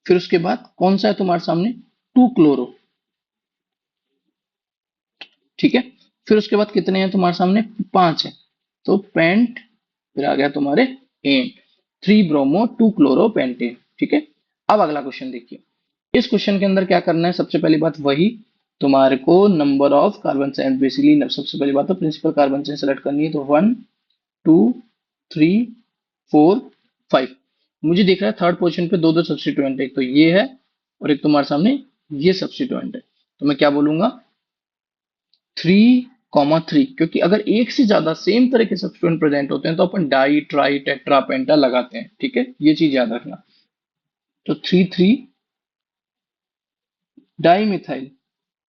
S1: फिर उसके बाद कौन सा है तुम्हारे सामने, 2 क्लोरो, ठीक है। फिर उसके बाद कितने हैं तुम्हारे सामने, 5 है, तो पेंट, फिर आ गया तुम्हारे एन, 3 ब्रोमो 2 क्लोरो पेंटेन, ठीक है। अब अगला क्वेश्चन देखिए, इस क्वेश्चन के अंदर क्या करना है, सबसे पहली बात वही तुम्हारे को number of carbon chain, basically सबसे पहली बात तो प्रिंसिपल कार्बन चेन सेलेक्ट करनी है। तो 1 2 3 4 5, मुझे दिख रहा है थर्ड पोजीशन पे दो दो सब्स्टिट्यूएंट है, एक तो ये है और एक तुम्हारे सामने ये सब्स्टिट्यूएंट है। तो मैं क्या बोलूंगा, 3 3, क्योंकि अगर एक से ज्यादा सेम तरह के सब्स्टिट्यूएंट प्रेजेंट होते हैं तो अपन डाई ट्राई टेट्रा पेंटा लगाते हैं, ठीक है, ये चीज याद रखना। तो 3 3 डाई मिथाइल,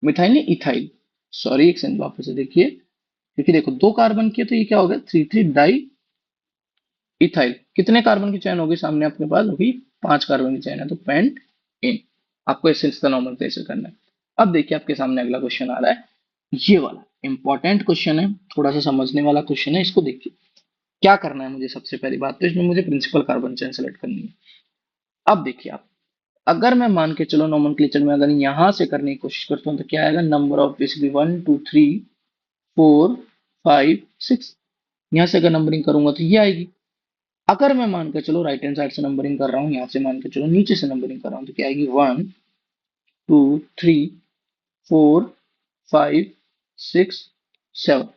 S1: मिथाइल नहीं इथाइल, सॉरी एक सेकंड वापस से देखिए, क्योंकि देखो 2 कार्बन की है तो ये क्या हो गया, 3 3 डाई इथाइल। कितने कार्बन की चैन होगी सामने अपने पास होगी, 5 कार्बन की चैन है, तो पेंट इन। आपको ऐसे इसका नॉर्मलाइजेशन करना है। अब देखिए आपके सामने अगला क्वेश्चन आ रहा है, ये वाला इंपॉर्टेंट क्वेश्चन है, थोड़ा सा समझने वाला क्वेश्चन है। इसको देखिए क्या करना है मुझे, सबसे पहली बात तो इसमें मुझे प्रिंसिपल कार्बन चेन सेलेक्ट करनी है। अब देखिए आप, अगर मैं मान के चलो नोमेनक्लेचर में अगर यहां से करने की कोशिश करता हूँ तो क्या आएगा, नंबर ऑफ बेसिकली 1 2 3 4 5 6, यहाँ से अगर नंबरिंग करूंगा तो ये आएगी। अगर मैं मान के चलो राइट हैंड साइड से नंबरिंग कर रहा हूँ, यहाँ से मान के चलो नीचे से नंबरिंग कर रहा हूँ तो क्या आएगी, 1 2 3 4 5 6 7,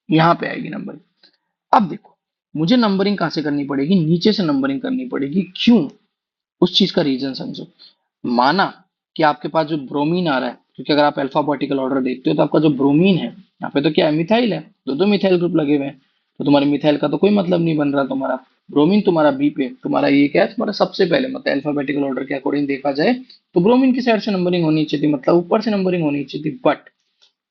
S1: यहाँ पे आएगी नंबरिंग। अब देखो मुझे नंबरिंग कहाँ से करनी पड़ेगी, नीचे से नंबरिंग करनी पड़ेगी। क्यों, उस चीज का रीजन समझो। माना कि आपके पास जो ब्रोमीन आ रहा है, क्योंकि अगर आप अल्फाबेटिकल ऑर्डर देखते हो तो आपका जो ब्रोमीन है यहाँ पे तो क्या है, मिथाइल है, दो दो मिथाइल ग्रुप लगे हुए हैं, तो तुम्हारे मिथाइल का तो कोई मतलब नहीं बन रहा तुम्हारा। ब्रोमीन तुम्हारा बी पे, तुम्हारा ये क्या है, तुम्हारा सबसे पहले मतलब अल्फाबेटिकल ऑर्डर के अकॉर्डिंग देखा जाए तो ब्रोमीन की साइड से नंबरिंग होनी चाहिए थी, मतलब ऊपर से नंबरिंग होनी चाहिए थी। बट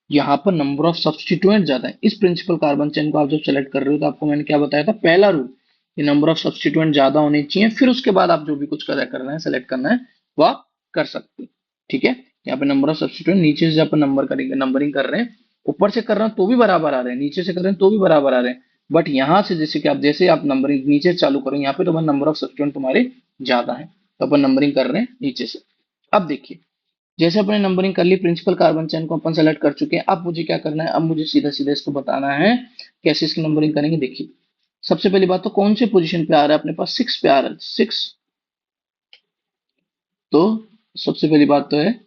S1: यहाँ पर नंबर ऑफ सब्स्टिट्यूएंट ज्यादा है। इस प्रिंसिपल कार्बन चेन को आप जब सेलेक्ट कर रहे हो तो आपको मैंने क्या बताया था, पहला रूल, ये नंबर ऑफ सब्स्टिट्यूएंट ज्यादा होने चाहिए, फिर उसके बाद आप जो भी कुछ करना है सेलेक्ट करना है वो आप कर सकते हैं, ठीक है। यहाँ पे नंबर ऑफ सब्स्टिट्यूएंट नीचे से अपन नंबर करेंगे, नंबरिंग कर रहे हैं, ऊपर से कर रहे हैं तो भी बराबर आ रहे हैं, नीचे से कर रहे हैं तो भी बराबर आ रहे हैं। बट यहाँ से जैसे आप नंबरिंग नीचे से चालू करो, यहाँ पे तो नंबर ऑफ सब्स्टिट्यूएंट तुम्हारे ज्यादा है, तो अपन नंबरिंग कर रहे हैं नीचे से। अब देखिए, जैसे अपने नंबरिंग कर ली, प्रिंसिपल कार्बन चेन को अपन सेलेक्ट कर चुके हैं, अब मुझे क्या करना है, अब मुझे सीधा सीधा इसको बताना है कैसे इसकी नंबरिंग करेंगे। देखिए सबसे पहली बात तो कौन से पोजीशन पे आ रहा है अपने पास, 6 पे आ रहा है, 6। तो सबसे पहली बात तो है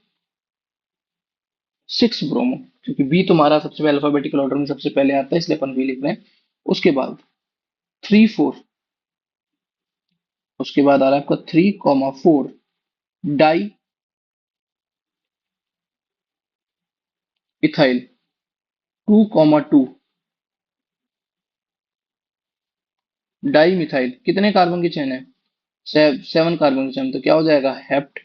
S1: 6 ब्रोमो, क्योंकि बी तुम्हारा सबसे पहले अल्फाबेटिकल ऑर्डर में सबसे पहले आता है इसलिए अपन बी लिख रहे हैं। उसके बाद 3 4, उसके बाद आ रहा है आपका 3 4 डाई इथाइल, 2 2 डाई मिथाइल, कितने कार्बन की चेन है, 7 कार्बन की चेन, तो क्या हो जाएगा, हेप्ट,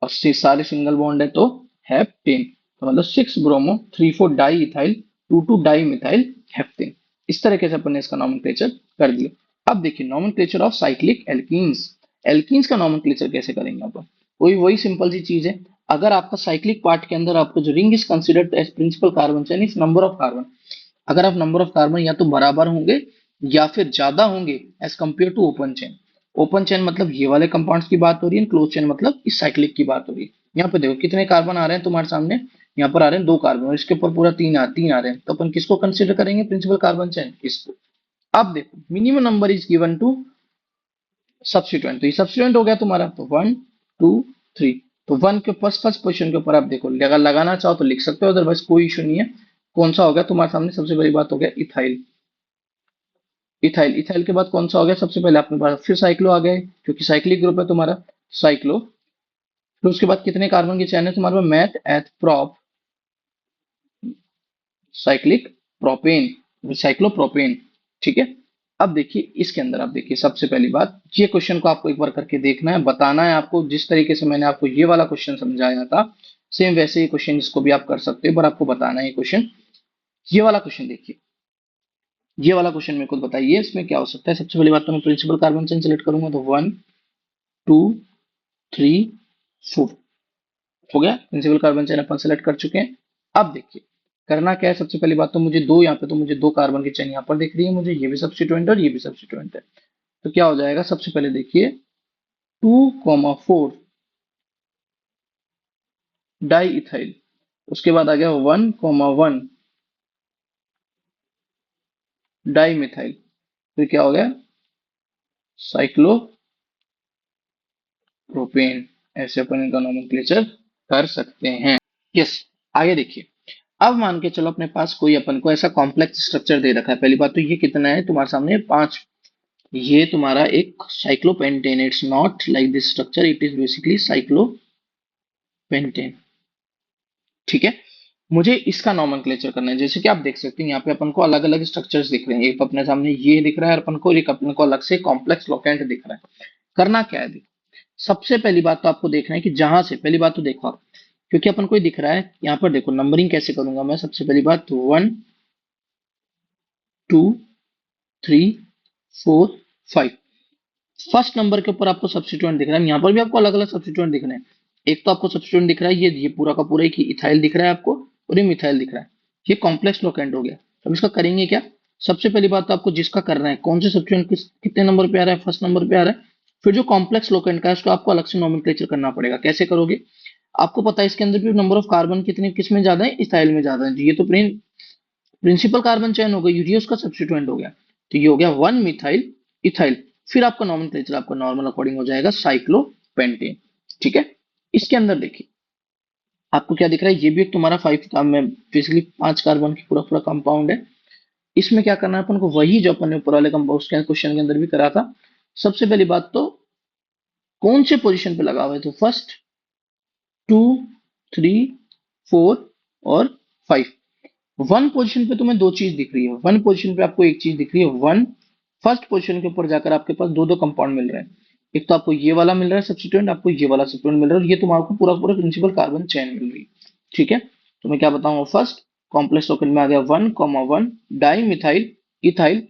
S1: और सारे सिंगल बॉन्ड है तो हेप्टेन। तो मतलब 6 bromo 3 4 di ethyl 2 2 di methyl heptane. इस तरीके से अपन ने इसका नॉमेनक्लेचर कर दिया। अब देखिए nomenclature of cyclic alkenes. Alkenes का नॉमेनक्लेचर कैसे करेंगे आप? वही वही सिंपल सी चीज है। अगर आपका साइक्लिक पार्ट के अंदर आपको जो ring is considered as principal carbon chain is number of carbon, अगर आप नंबर ऑफ कार्बन या तो बराबर होंगे या फिर ज्यादा होंगे as compare to open chain. Open chain मतलब ये वाले कंपाउंड्स की बात हो रही है, क्लोज चेन मतलब इस साइक्लिक की बात हो रही है। यहाँ पे देखो कितने कार्बन आ रहे हैं तुम्हारे सामने, यहाँ पर आ रहे हैं 2 कार्बन और इसके ऊपर पूरा तीन आ रहे हैं, तो अपन किसको कंसिडर करेंगे प्रिंसिपल कार्बन चेन? इसको। अब देखो minimum number is given to substituent, तो ये सब्स्टिट्यूएंट हो गया तुम्हारा, तो 1 2 3। तो वन के फर्स्ट फर्स्ट पोजिशन के ऊपर आप देखो, अगर लगाना चाहो तो लिख सकते हो, अदरवाइज कोई इशू नहीं है। कौन सा हो गया तुम्हारे सामने? सबसे बड़ी बात हो गया इथाइल। इथाइल, इथाइल के बाद कौन सा हो गया? सबसे पहले अपने पास फिर साइक्लो आ गया है, क्योंकि साइक्लिक ग्रुप है तुम्हारा, साइक्लो। फिर उसके बाद कितने कार्बन की चैन है तुम्हारे पास? Meth eth prop cyclic propane, cyclopropane. ठीक है। अब देखिए इसके अंदर आप देखिए सबसे पहली बात, ये क्वेश्चन को आपको एक बार करके देखना है, बताना है आपको, जिस तरीके से मैंने आपको ये वाला क्वेश्चन समझाया था सेम वैसे ही क्वेश्चन इसको भी आप कर सकते हो, पर आपको बताना है क्वेश्चन। ये वाला क्वेश्चन देखिए, ये वाला क्वेश्चन मेरे को बताइए इसमें क्या हो सकता है। सबसे पहली बात तो मैं प्रिंसिपल कार्बन चेन सेलेक्ट करूंगा, तो 1 2 3 4 हो गया, प्रिंसिपल कार्बन चेन अपन सेलेक्ट कर चुके हैं। अब देखिए करना क्या है, सबसे पहली बात तो मुझे दो, यहाँ पे तो मुझे 2 कार्बन की चेन यहाँ पर दिख रही है मुझे, ये भी सब्स्टिट्यूएंट है और ये भी सब्स्टिट्यूएंट है। तो क्या हो जाएगा, सबसे पहले देखिए 2,4 डाई इथाइल, उसके बाद आ गया 1,1 डाई मिथाइल, फिर क्या हो गया साइक्लोप्रोपेन। ऐसे अपन इनका नोमेनक्लेचर कर सकते हैं। यस। आगे देखिए, अब मान के चलो अपने पास कोई अपन को ऐसा कॉम्प्लेक्स स्ट्रक्चर दे रखा है। पहली बात तो ये कितना है तुम्हारे सामने? 5। ये तुम्हारा एक cyclopentane, it's not like this structure, it is basically cyclopentane. ठीक है। मुझे इसका नॉमेनक्लेचर करना है। जैसे कि आप देख सकते हैं यहाँ पे अपन को अलग अलग स्ट्रक्चर्स दिख रहे हैं, एक अपने सामने ये दिख रहा है अपन को, एक अपने को अलग से कॉम्प्लेक्स लोकेंट दिख रहा है। करना क्या है, देखो सबसे पहली बात तो आपको देखना है कि जहां से, पहली बात तो देखो आप, क्योंकि अपन को ये दिख रहा है यहाँ पर, देखो नंबरिंग कैसे करूंगा मैं। सबसे पहली बात 1 2 3 4 5, फर्स्ट नंबर के ऊपर आपको सब्स्टिट्यूएंट दिख रहा है, यहाँ पर भी आपको अलग अलग सब्स्टिट्यूएंट दिख रहे हैं। एक तो आपको सब्स्टिट्यूएंट दिख रहा है ये पूरा का पूरा ही इथाइल दिख रहा है आपको, और ये मिथाइल दिख रहा है। ये कॉम्प्लेक्स लोकेंट हो गया। अब इसका करेंगे क्या? सबसे पहली बात तो आपको जिसका करना है, कौन से सब्स्टिट्यूएंट कितने नंबर पे आ रहा है, फर्स्ट नंबर पे आ रहा है, फिर जो कॉम्प्लेक्स लोकेंट का है उसको आपको अलग से नॉमेनक्लेचर करना पड़ेगा। कैसे करोगे? आपको पता है इसके अंदर भी नंबर ऑफ कार्बन कितने किस में ज्यादा है, इथाइल में ज्यादा है, तो ये तो प्रिंसिपल कार्बन चयन हो गई, यूरिया उसका सब्स्टिट्यूएंट हो गया, तो ये हो गया 1 मिथाइल इथाइल। फिर आपका नॉमेनक्लेचर आपका नॉर्मल अकॉर्डिंग हो जाएगा साइक्लोपेंटेन। ठीक है। इसके अंदर देखिए आपको क्या दिख रहा है, ये भी एक तुम्हारा 5 में बेसिकली 5 कार्बन की पूरा पूरा कंपाउंड है। इसमें क्या करना है अपन को, वही जो अपन ने ऊपर वाले कंपाउंड के क्वेश्चन के अंदर भी करा था। सबसे पहली बात तो कौन से पोजीशन पे लगा हुआ है, तो फर्स्ट 2 3 4 और 5। वन पोजीशन पे तुम्हें दो चीज दिख रही है, वन पोजीशन पे आपको एक चीज दिख रही है, वन फर्स्ट पोजीशन के ऊपर जाकर आपके पास दो दो कंपाउंड मिल रहे हैं। एक तो आपको ये वाला मिल रहा है सब्स्टिट्यूएंट, आपको ये वाला सब्स्टिट्यूएंट मिल रहा है, और ये तुम्हारे पूरा पूरा प्रिंसिपल कार्बन चेन मिल रही है। ठीक है। तो मैं क्या बताऊंगा, फर्स्ट कॉम्प्लेक्स टोकन में आ गया 1,1 di methyl ethyl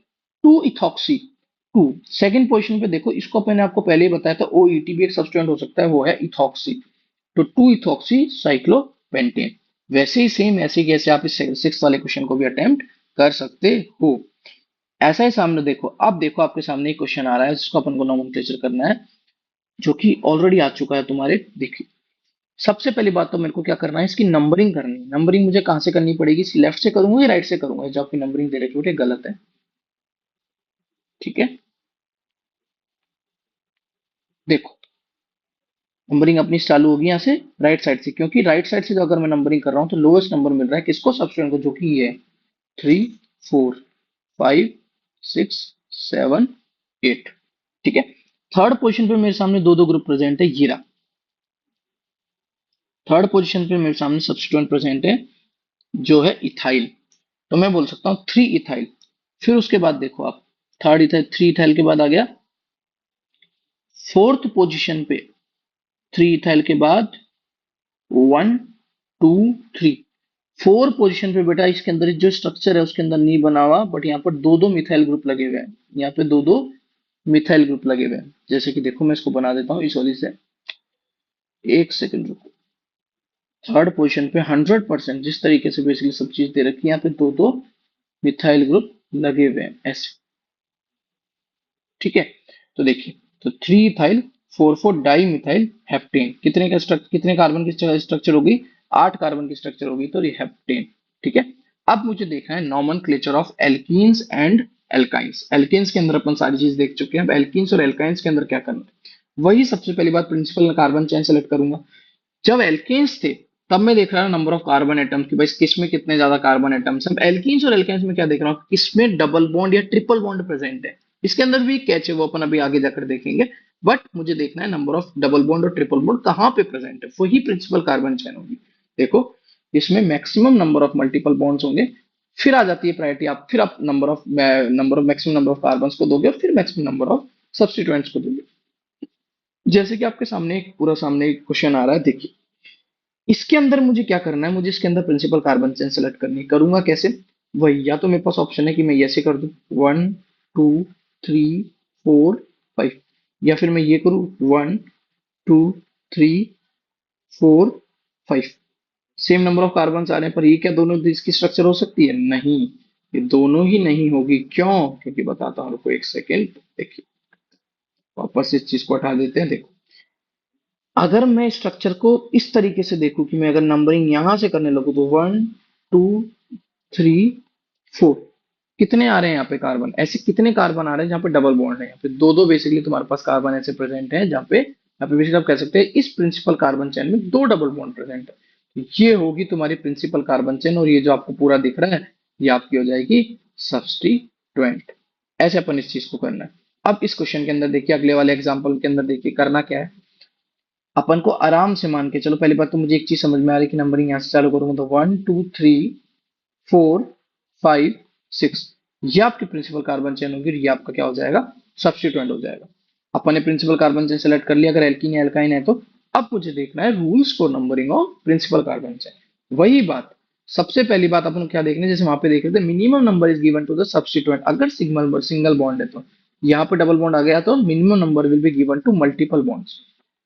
S1: 2 ethoxy 2। Second position पे देखो, इसको मैंने आपको पहले ही बताया था, OET भी एक सब्स्टिट्यूएंट हो सकता है, वो है इथॉक्सी, तो 2 इथॉक्सी साइक्लोपेंटेन। वैसे ही सेम ऐसे कैसे आप इस सिक्स वाले क्वेश्चन को भी अटेम्प्ट कर सकते हो। ऐसा ही सामने देखो, अब देखो आपके सामने एक क्वेश्चन आ रहा है जिसको अपन को नोमेनक्लेचर करना है, जो कि ऑलरेडी आ चुका है तुम्हारे। देखिए सबसे पहली बात तो मेरे को क्या करना है, इसकी नंबरिंग करनी है। नंबरिंग मुझे कहां से करनी पड़ेगी, लेफ्ट से करूंगा या राइट से करूंगा? जो आपकी नंबरिंग दे रखी है गलत है। ठीक है। देखो नंबरिंग अपनी चालू होगी यहाँ से राइट साइड से, क्योंकि राइट साइड से जो अगर मैं नंबरिंग कर रहा हूँ तो लोएस्ट नंबर मिल रहा है किसको, सब्स्टिट्यूएंट को, जो कि ये है 3 4 5 6 7 8। ठीक है। थर्ड पोजीशन पे मेरे सामने दो दो ग्रुप प्रेजेंट है, ये रहा थर्ड पोजीशन पे मेरे सामने सब्स्टिट्यूएंट प्रेजेंट है जो है इथाइल, तो मैं बोल सकता हूँ 3 इथाइल। फिर उसके बाद देखो आप, थर्ड इथाइल 3 इथाइल के बाद आ गया फोर्थ पोजीशन पे, 3 इथाइल के बाद 1 2 3। फोर पोजीशन पे बेटा इसके अंदर जो स्ट्रक्चर है उसके अंदर नहीं बना हुआ, बट यहाँ पर दो दो मिथाइल ग्रुप लगे हुए हैं, यहाँ पे दो दो मिथाइल ग्रुप लगे हुए हैं। जैसे कि देखो मैं इसको बना देता हूँ इस वाली से, एक सेकंड रुको। थर्ड पोजीशन पे 100% जिस तरीके से बेसिकली सब चीज दे रखी है, यहाँ पे दो दो मिथाइल ग्रुप लगे हुए हैं ऐसे, ठीक है। तो देखिए, तो 3 इथाइल 4 4 डाई मिथाइल हेप्टेन, कितने का स्ट्रक्चर, कितने कार्बन की स्ट्रक्चर होगी, 8 कार्बन की स्ट्रक्चर होगी, तो ये हेप्टेन, ठीक है। अब मुझे देखना है nomenclature of alkenes and alkynes. Alkenes के अंदर अपन सारी चीज देख चुके हैं, अब एल्कीन्स और एल्काइंस के अंदर क्या करना है, वही सबसे पहली बात, प्रिंसिपल कार्बन चेन सेलेक्ट करूंगा। जब एल्केन्स थे तब मैं देख रहा हूँ नंबर ऑफ कार्बन एटम्स की, भाई किस में कितने ज्यादा कार्बन एटम्स। अब एल्कीन्स और एल्केन्स में क्या देख रहा हूँ, किसमें डबल बॉन्ड या ट्रिपल बॉन्ड प्रेजेंट है। इसके अंदर भी कैच है, वो अपन अभी आगे जाकर देखेंगे। बट मुझे देखना है नंबर ऑफ डबल बॉन्ड और ट्रिपल बॉन्ड कहाँ पे प्रेजेंट है, वही प्रिंसिपल कार्बन चेन होगी। देखो, इसमें maximum number of multiple bonds होंगे, फिर आ जाती है प्रायोरिटी, आप फिर आप number of maximum number of carbon को दोगे, और फिर मैक्सिमम नंबर ऑफ सब्स्टिट्यूएंट्स को दोगे। जैसे कि आपके सामने एक पूरा सामने एक क्वेश्चन आ रहा है, देखिए इसके अंदर मुझे क्या करना है, मुझे इसके अंदर प्रिंसिपल कार्बन चेन सेलेक्ट करनी है। करूंगा कैसे, वही, या तो मेरे पास ऑप्शन है कि मैं ऐसे कर दूं 1 2 3 4 5, या फिर मैं ये करूं 1 2 3 4 5। सेम नंबर ऑफ कार्बन आ रहे हैं, पर ये क्या दोनों इसकी स्ट्रक्चर हो सकती है, नहीं, ये दोनों ही नहीं होगी। क्यों, क्योंकि बताता हूं, रुको एक सेकेंड। देखिए, वापस इस चीज को हटा देते हैं। देखो, अगर मैं स्ट्रक्चर को इस तरीके से देखूं कि मैं अगर नंबरिंग यहां से करने लगूं, तो 1 2 3 4, कितने आ रहे हैं यहाँ पे कार्बन, ऐसे कितने कार्बन आ रहे हैं जहाँ पे डबल बॉन्ड है, यहाँ पे दो दो बेसिकली तुम्हारे पास कार्बन ऐसे प्रेजेंट है, जहाँ पे बेसिकली आप कह सकते हैं इस प्रिंसिपल कार्बन चेन में दो डबल बॉन्ड प्रेजेंट है। तो ये होगी तुम्हारी प्रिंसिपल कार्बन चेन, और ये जो आपको पूरा दिख रहा है, ये आपकी हो जाएगी सब्स्टिट्यूएंट। ऐसे अपन इस चीज को करना है। अब इस क्वेश्चन के अंदर देखिए, अगले वाले एग्जाम्पल के अंदर देखिए करना क्या है। अपन को आराम से मान के चलो, पहली बात तो मुझे एक चीज समझ में आ रही है कि नंबरिंग यहाँ से चालू करूंगा, तो 1 2 3 4 5 6, ये आपकी प्रिंसिपल कार्बन चेन होगी, और ये आपका क्या हो जाएगा, सब्स्टिट्यूएंट हो जाएगा। अपन ने प्रिंसिपल कार्बन चेन सेलेक्ट कर लिया, अगर एल्कीन या एल्काइन है तो। अब मुझे देखना है rules for numbering of principal carbon chain. वही बात, सबसे पहली बात अपन को क्या देखना है, जैसे वहां पे देख रहे थे, minimum number is given to the substituent. अगर सिंगल सिंगल बॉन्ड है तो, यहाँ पे डबल बॉन्ड आ गया तो minimum number will be given to multiple bonds,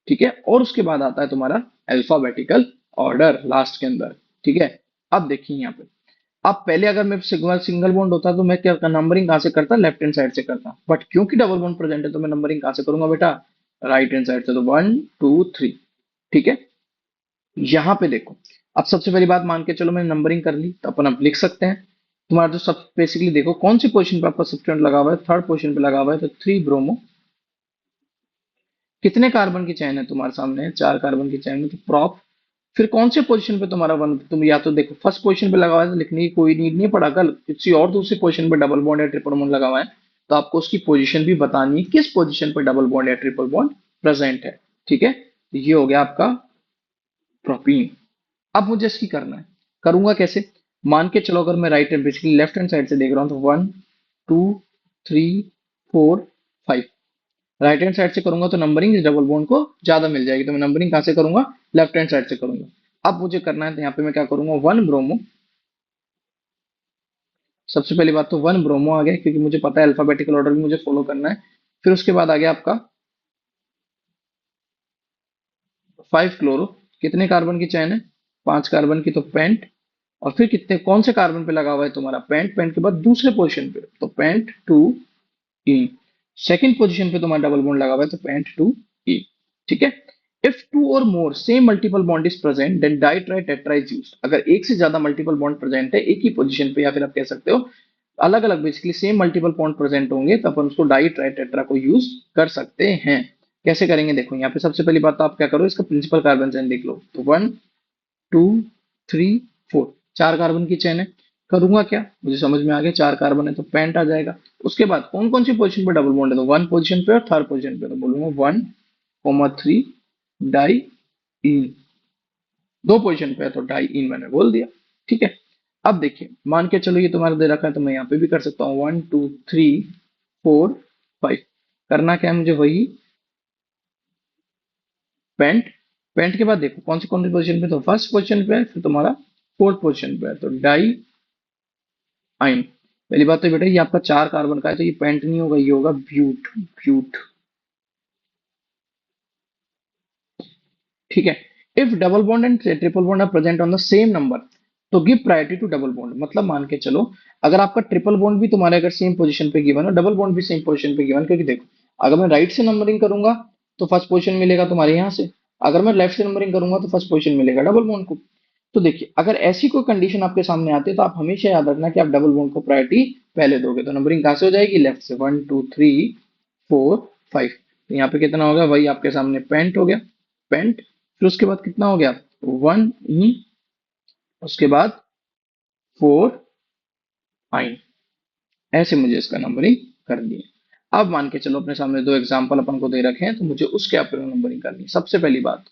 S1: ठीक है। और उसके बाद आता है तुम्हारा अल्फाबेटिकल ऑर्डर लास्ट के अंदर, ठीक है। अब देखिए यहाँ पे, अब पहले अगर मैं सिंगल सिंगल बॉन्ड होता तो मैं क्या नंबरिंग कहाँ से करता, लेफ्ट हैंड साइड से करता, बट क्योंकि डबल बॉन्ड प्रेजेंट है तो मैं नंबरिंग कहाँ से करूंगा बेटा, राइट हैंड साइड से। तो 1 2 3, ठीक है। यहाँ पे देखो, अब सबसे पहली बात मान के चलो मैंने नंबरिंग कर ली, तो अपन अब लिख सकते हैं। तुम्हारा जो सब बेसिकली देखो कौन सी पोजीशन पे आपका सब्स्टिट्यूएंट लगा हुआ है, थर्ड पोजीशन पे लगा हुआ है, तो 3 ब्रोमो। कितने कार्बन की चैन है तुम्हारे सामने, 4 कार्बन की चैन में, तो प्रॉप। फिर कौन से पोजीशन पे तुम्हारा वन, तुम या तो देखो फर्स्ट पोजीशन पे लगा हुआ है तो लिखने की कोई नीड नहीं पड़ा, कल किसी और दूसरी पोजीशन पे डबल बॉन्ड या ट्रिपल बॉन्ड लगा हुआ है, तो आपको उसकी पोजीशन भी बतानी है, किस पोजीशन पे डबल बॉन्ड या ट्रिपल बॉन्ड प्रेजेंट है, ठीक है। तो ये हो गया आपका प्रोपीन। अब मुझे इसकी करना है, करूंगा कैसे, मान के चलो अगर मैं right hand basically left hand side से देख रहा हूं, तो 1 2 3 4 5, राइट हैंड साइड से करूंगा तो नंबरिंग इस डबल बॉन्ड को ज्यादा मिल जाएगी, तो मैं नंबरिंग कहां से करूंगा, लेफ्ट हैंड साइड से करूंगा। अब मुझे करना है, तो यहाँ पे मैं क्या करूंगा, 1 ब्रोमो। सबसे पहली बात तो 1 ब्रोमो आ गया, क्योंकि मुझे पता है अल्फाबेटिकल ऑर्डर भी मुझे फॉलो करना है। फिर उसके बाद आ गया आपका 5 क्लोरो। कितने कार्बन की चैन है, 5 कार्बन की, तो पेंट। और फिर कितने कौन से कार्बन पे लगा हुआ है तुम्हारा, पेंट। पेंट के बाद दूसरे पोजीशन पे, तो पेंट 2 ई। सेकंड पोजीशन पे तुम्हारा डबल बॉन्ड लगा हुआ है, तो पेंट 2 ई, ठीक है। इफ टू और more same multiple bond is present, then di tri tetra is used. अगर एक से ज्यादा मल्टीपल बॉन्ड प्रेजेंट है एक ही पोजीशन पे, या फिर आप कह सकते हो अलग अलग basically same multiple bond present होंगे, तो अपन उसको डाई ट्राई टेट्रा को यूज कर सकते हैं। कैसे करेंगे, देखो यहाँ पे सबसे पहली बात तो आप क्या करो, इसका प्रिंसिपल कार्बन चेन देख लो, तो 1 2 3 4, 4 कार्बन की चेन है। करूंगा क्या, मुझे समझ में आ गया, 4 कार्बन है तो पेंट आ जाएगा। उसके बाद कौन कौन सी पोजीशन पे डबल बॉन्ड है, तो वन पोजीशन पे और थर्ड पोजीशन पे, तो बोलूंगा 1 3 डाई इन। दो पोजीशन पे है तो डाई इन मैंने बोल दिया, ठीक है। अब देखिए, मान के चलो ये तुम्हारा दे रखा है, तो मैं यहाँ पे भी कर सकता हूँ 1 2 3 4 5। करना क्या है मुझे, वही पेंट। पेंट के बाद देखो कौन सी पोजीशन पे, तो फर्स्ट पोजीशन पे है, फिर तुम्हारा फोर्थ पोजीशन पे है, तो डाई आइन। पहली बात तो बेटा ये आपका 4 कार्बन का है, तो ये पेंट नहीं होगा, ये होगा ब्यूट। ब्यूट, ठीक है। If double bond and triple bond are present on the same number, तो give priority to double bond. मतलब मान के चलो, अगर आपका ट्रिपल बॉन्ड भी तुम्हारे अगर सेम पोजीशन पे गिवन है, डबल बॉन्ड भी सेम पोजीशन पे गिवन, क्योंकि देखो अगर मैं राइट से नंबरिंग करूंगा तो फर्स्ट पोजीशन मिलेगा तुम्हारे यहाँ से, अगर मैं लेफ्ट से नंबरिंग करूंगा तो फर्स्ट पोजीशन मिलेगा डबल बॉन्ड को। तो देखिए अगर ऐसी कोई कंडीशन आपके सामने आती है तो आप हमेशा याद रखना कि आप डबल बॉन्ड को प्रायोरिटी पहले दोगे। तो नंबरिंग कहां से हो जाएगी, लेफ्ट से, 1 2 3 4 5। तो यहाँ पे कितना हो गया, वही आपके सामने पेंट हो गया, पेंट। फिर उसके बाद कितना हो गया, 1 ई, उसके बाद 4 आई। ऐसे मुझे इसका नंबरिंग कर दिया। अब मान के चलो अपने सामने दो एग्जाम्पल अपन को दे रखे हैं, तो मुझे उसके आप नंबरिंग करनी है। सबसे पहली बात,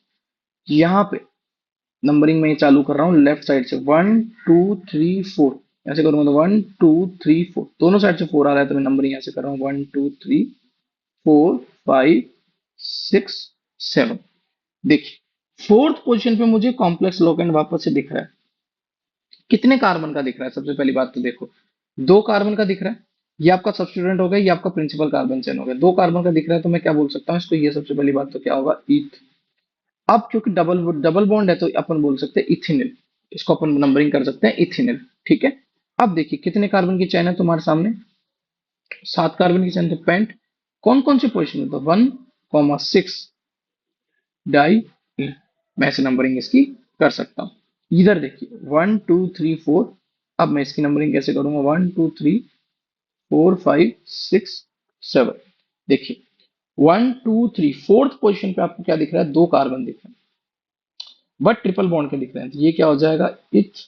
S1: यहाँ पे नंबरिंग में चालू कर रहा हूँ लेफ्ट साइड से, 1 2 3 4। ऐसे करूंगा तो 1 2 3 4, दोनों साइड से 4 आ रहा है, तो मैं नंबरिंग ऐसे कर रहा हूँ, 1 2 3 4 5 6 7। देखिए फोर्थ पोजीशन पे मुझे कॉम्प्लेक्स लोकेंड वापस से दिख रहा है। कितने कार्बन का दिख रहा है, सबसे पहली बात तो देखो 2 कार्बन का दिख रहा है। ये आपका सब्स्टिट्यूएंट हो गया, ये आपका प्रिंसिपल कार्बन चेन हो गया। 2 कार्बन का दिख रहा है तो मैं क्या बोल सकता हूँ इसको, ये सबसे पहली बात तो क्या होगा, ईथ। अब क्योंकि डबल डबल बॉन्ड है तो अपन बोल सकते हैं इथिनिल, इसको अपन नंबरिंग कर सकते हैं इथिनिल, ठीक है। अब देखिए कितने कार्बन की चेन है तुम्हारे सामने, 7 कार्बन की चेन। तो पेंट कौन कौन से पोजिशन में, तो 1 6 डाई इन। मैं ऐसे नंबरिंग इसकी कर सकता हूँ। इधर देखिए 1 2 3 4। अब मैं इसकी नंबरिंग कैसे करूंगा, 1 2 3 4 5 6 7। देखिए 1 2 3 फोर्थ पोजीशन पे आपको क्या दिख रहा है, 2 कार्बन दिख रहे हैं, बट ट्रिपल बॉन्ड के दिख रहे हैं। तो ये क्या हो जाएगा, इथ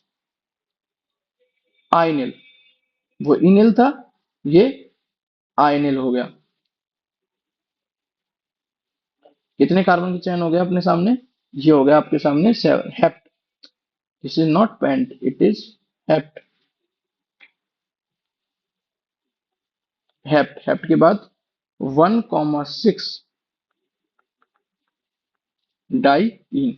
S1: आइनिल। वो इनिल था, ये आइनिल हो गया। कितने कार्बन की चेन हो गया अपने सामने, ये हो गया आपके सामने 7, hept. This is not pent, it is hept. Hept, hept के बाद 1 6 डाई इन।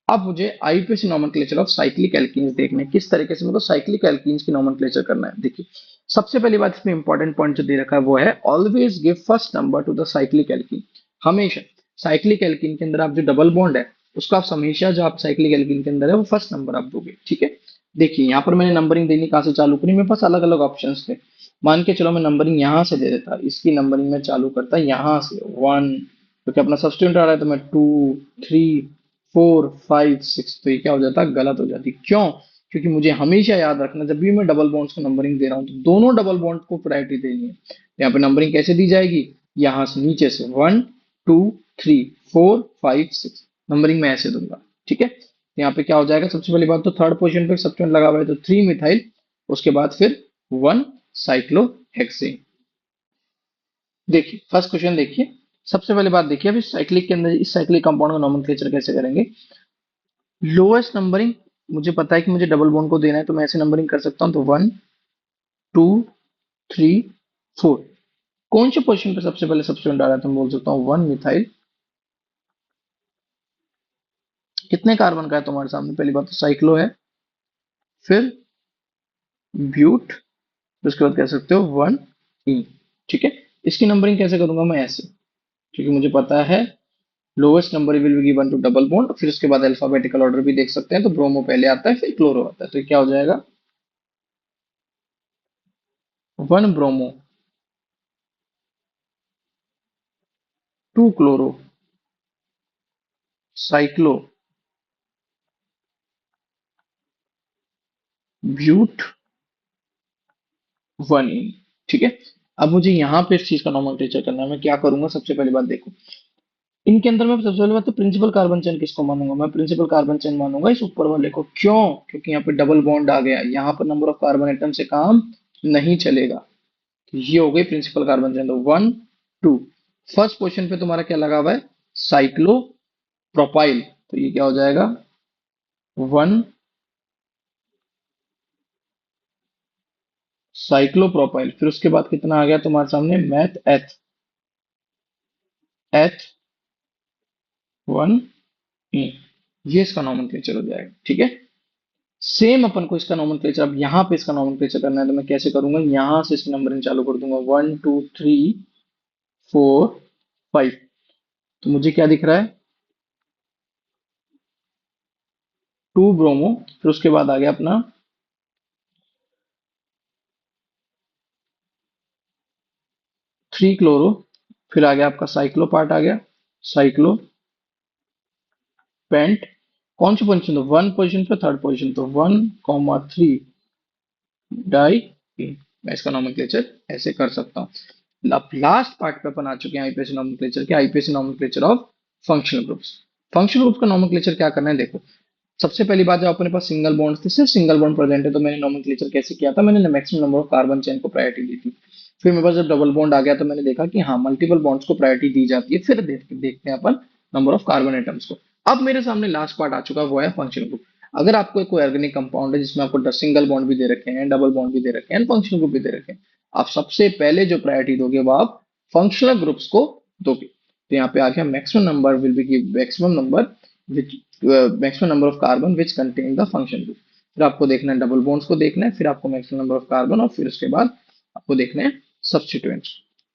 S1: अब मुझे IUPAC nomenclature of cyclic alkenes देखने हैं, किस तरीके से मतलब साइक्लिक एल्कीन्स की नोमेनक्लेचर करना है। देखिए सबसे पहली बात इसमें इंपॉर्टेंट पॉइंट जो दे रखा है वो है, always give first number two the cyclic alkene. हमेशा साइक्लिक एल्कीन के अंदर आप जो डबल बॉन्ड है उसका आप हमेशा, जो आप साइक्लिक एल्कीन के अंदर है वो फर्स्ट नंबर आप दोगे, ठीक है। देखिए यहाँ पर मैंने नंबरिंग देनी कहाँ से चालू करी, मेरे पास अलग अलग ऑप्शन थे। मान के चलो मैं नंबरिंग यहाँ से दे देता, इसकी नंबरिंग में चालू करता यहाँ से 1, क्योंकि अपना सब्स्टिट्यूएंट आ रहा है तो मैं 2 3 4 5 6। तो ये क्या हो जाता है, गलत हो जाती। क्यों, क्योंकि मुझे हमेशा याद रखना जब भी मैं डबल बॉन्ड्स को नंबरिंग दे रहा हूँ तो दोनों डबल बॉन्ड को प्रायोरिटी देनी है। यहाँ पे नंबरिंग कैसे दी जाएगी, यहाँ से नीचे से 1 2 3 4 5 6, नंबरिंग मैं ऐसे दूंगा, ठीक है। यहाँ पे क्या हो जाएगा, सबसे पहली बात तो थर्ड पोजीशन पे सब्स्टिट्यूएंट लगा हुआ है तो 3 मिथाइल, उसके बाद फिर 1 साइक्लोहेक्सेन। देखिए फर्स्ट क्वेश्चन देखिए, सबसे पहले बात देखिए, अब इस साइक्लिक के अंदर इस साइक्लिक कंपाउंड का नोमेनक्लेचर कैसे करेंगे। लोएस्ट नंबरिंग मुझे पता है कि मुझे डबल बॉन्ड को देना है, तो मैं ऐसे नंबरिंग कर सकता हूँ, तो 1 2 3 4। कौन से पोजीशन पे सबसे पहले सब्स्टिट्यूएंट आ रहा है, तो मैं बोल सकता हूँ 1 मिथाइल। कितने कार्बन का है तुम्हारे सामने, पहली बात तो साइक्लो है, फिर ब्यूट, फिर उसके बाद कह सकते हो 1 ई, ठीक है। इसकी नंबरिंग कैसे करूंगा मैं, ऐसे, क्योंकि मुझे पता है lowest number will be given to double bond. फिर उसके बाद अल्फाबेटिकल ऑर्डर भी देख सकते हैं, तो ब्रोमो पहले आता है फिर क्लोरो आता है, तो ये क्या हो जाएगा, 1 ब्रोमो 2 क्लोरो साइक्लो ब्यूट 1 इन, ठीक है। अब मुझे यहाँ पे इस चीज का नोमेनक्लेचर करना है। मैं क्या करूंगा, सबसे पहली बात देखो, इनके अंदर मैं सबसे पहले बात तो प्रिंसिपल कार्बन चेन किसको मानूंगा, मैं प्रिंसिपल कार्बन चेन मानूंगा इस ऊपर वाले को। क्यों, क्योंकि यहाँ पे डबल बॉन्ड आ गया, यहाँ पर नंबर ऑफ कार्बन एटम से काम नहीं चलेगा। तो ये हो गई प्रिंसिपल कार्बन चेन, तो 1 2। फर्स्ट पोजीशन पे तुम्हारा क्या लगा हुआ है, साइक्लो प्रोपाइल, तो ये क्या हो जाएगा, 1 साइक्लोप्रोपाइल। फिर उसके बाद कितना आ गया तुम्हारे सामने, मैथ एथ, एथ 1 ई। ये इसका नॉमेनक्लेचर हो जाएगा, ठीक है। सेम अपन को इसका नॉमेनक्लेचर, अब यहाँ पे इसका नॉमेनक्लेचर करना है तो मैं कैसे करूंगा, यहां से इसकी नंबरिंग चालू कर दूंगा 1 2 3 4 5। तो मुझे क्या दिख रहा है, 2 ब्रोमो, फिर उसके बाद आ गया अपना 3 क्लोरो, फिर आ गया आपका साइक्लो पार्ट आ गया, साइक्लो पेंट। कौन सी पोजीशन, तो 1 पोजीशन पे, 3rd पोजीशन, तो 1 3 डाई इन। मैं इसका नॉमेनक्लेचर ऐसे कर सकता हूँ। अब लास्ट पार्ट पे अपन आ चुके हैं आईपीएसी नॉमेनक्लेचर के, IUPAC nomenclature of functional groups. Functional group का नॉमेनक्लेचर क्या करना है, देखो सबसे पहली बात, जब अपने पास सिंगल बॉन्ड थे, सिर्फ सिंगल बॉन्ड प्रेजेंट है, तो मैंने नॉमेनक्लेचर कैसे किया था, मैंने maximum number of carbon chain को प्रायोरिटी दी थी। फिर मेरे पास जब डबल बॉन्ड आ गया तो मैंने देखा कि हाँ मल्टीपल बॉन्ड्स को प्रायोरिटी दी जाती है, फिर देखते हैं अपन नंबर ऑफ कार्बन एटम्स को। अब मेरे सामने लास्ट पार्ट आ चुका है, वो है फंक्शनल ग्रुप। अगर आपको कोई ऑर्गेनिक कंपाउंड है जिसमें आपको सिंगल बॉन्ड भी दे रखे हैं, डबल बॉन्ड भी दे रखे हैं, फंक्शनल ग्रुप भी दे रखे हैं, आप सबसे पहले जो प्रायोरिटी दोगे वो आप फंक्शनल ग्रुप्स को दोगे। तो यहाँ पे आ गया maximum number will B maximum number which maximum number of carbon which contain the function group. फिर आपको देखना है डबल बॉन्ड्स को देखना है, फिर आपको मैक्सिमम नंबर ऑफ कार्बन, और फिर उसके बाद आपको देखना है सब्स्टिट्यूएंट्स।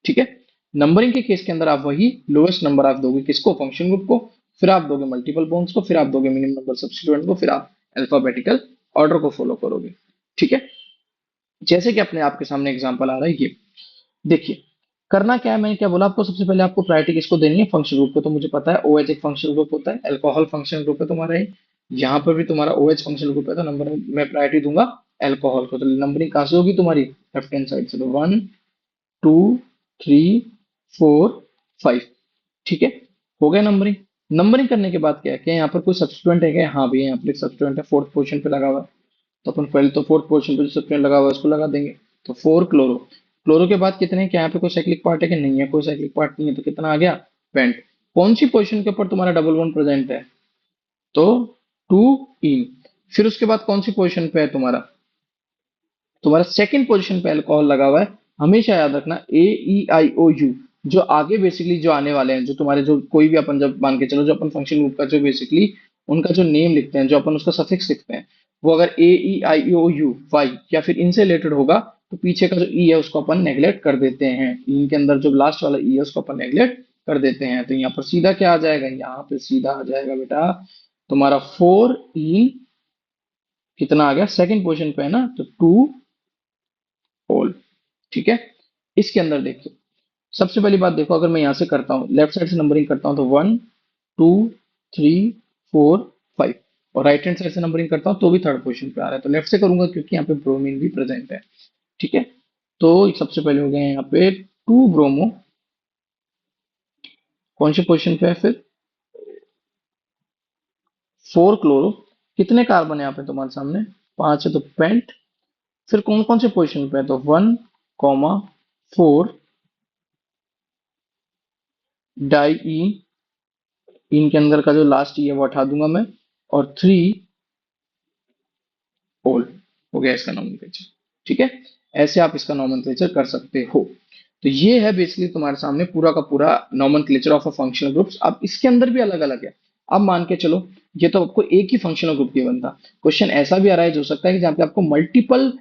S1: ठीक है, नंबरिंग के केस के अंदर आप वही लोएस्ट नंबर आप दोगे किसको, फंक्शन ग्रुप को, फिर आप दोगे मल्टीपल बॉन्ड्स को, फिर आप दोगे मिनिमम नंबर सब्स्टिट्यूएंट को, फिर आप अल्फाबेटिकल ऑर्डर को फॉलो करोगे। ठीक है, जैसे कि अपने आपके सामने एग्जांपल आ रहा है ये देखिए, करना क्या है, मैंने क्या बोला आपको, सबसे पहले आपको प्रायोरिटी किसको देनी है, फंक्शन ग्रुप को। तो मुझे पता है OH एक फंक्शन ग्रुप होता है, अल्कोहल फंक्शन ग्रुप है तुम्हारा ये, यहाँ पर भी तुम्हारा OH फंक्शन ग्रुप है, तो नंबर में प्रायोरिटी दूंगा अल्कोहल को। तो नंबरिंग कहाँ से होगी तुम्हारी, लेफ्ट हैंड साइड से, तो 1 2 3 4 5। ठीक है, हो गया नंबरिंग। नंबरिंग करने के बाद क्या है, क्या यहाँ पर कोई सब्स्टिट्यूएंट है क्या, हाँ भैया यहाँ पर एक सब्स्टिट्यूएंट है, 4th पोजीशन पे लगा हुआ है। तो अपन पहले तो 4th पोजीशन पे जो सब्स्टिट्यूएंट लगा हुआ है उसको लगा देंगे। तो 4 क्लोरो, क्लोरो के बाद कितने हैं, क्या यहाँ पे कोई साइक्लिक पार्ट है कि नहीं है, कोई साइक्लिक पार्ट नहीं है, तो कितना आ गया, पेंट। कौन सी पोजीशन के ऊपर तुम्हारा डबल बॉन्ड प्रेजेंट है, तो 2 इन। फिर उसके बाद कौन सी पोजीशन पे है तुम्हारा, तुम्हारा सेकंड पोजीशन पे अल्कोहल लगा हुआ है। हमेशा याद रखना AEIOU, जो आगे बेसिकली जो आने वाले हैं, जो तुम्हारे जो कोई भी अपन जब मान के चलो, जो अपन फंक्शन ग्रुप का जो बेसिकली उनका जो नेम लिखते हैं, जो अपन उसका सफिक्स लिखते हैं, वो अगर AEIOU या फिर इनसे रिलेटेड होगा, तो पीछे का जो ई है उसको अपन नेग्लेक्ट कर देते हैं, इनके अंदर जो लास्ट वाला ई है उसको अपन नेग्लेक्ट कर देते हैं। तो यहाँ पर सीधा क्या आ जाएगा, यहाँ पे सीधा आ जाएगा बेटा तुम्हारा 4 इन, कितना आ गया, सेकंड पोजीशन पे है ना, तो 2 होल। ठीक है, इसके अंदर देखिए, सबसे पहली बात देखो, अगर मैं यहां से करता हूँ लेफ्ट साइड से नंबरिंग करता हूँ, तो 1 2 3 4 5, और राइट हैंड साइड से नंबरिंग करता हूँ तो भी 3rd पोजीशन पे आ रहा है। तो लेफ्ट से करूंगा क्योंकि यहाँ पे ब्रोमीन भी प्रेजेंट है। ठीक है, तो सबसे पहले हो गए यहाँ पे 2 ब्रोमो, कौन सी पोजीशन पे है, फिर 4 क्लोरो, कितने कार्बन है यहाँ पे तुम्हारे सामने, 5 है, तो पेंट। फिर कौन कौन से पोजीशन पे है, तो 1 4 डाई, इनके अंदर का जो लास्ट ई है वो हटा दूंगा मैं, और 3 होल। हो गया इसका नॉमेनक्लेचर। ठीक है, ऐसे आप इसका नॉमेनक्लेचर कर सकते हो। तो ये है बेसिकली तुम्हारे सामने पूरा का पूरा nomenclature of a functional groups. अब इसके अंदर भी अलग अलग है। अब मान के चलो, ये तो आपको एक ही फंक्शनल ग्रुप गिवन था, क्वेश्चन ऐसा भी अराइज हो सकता है कि जहाँ पे आपको मल्टीपल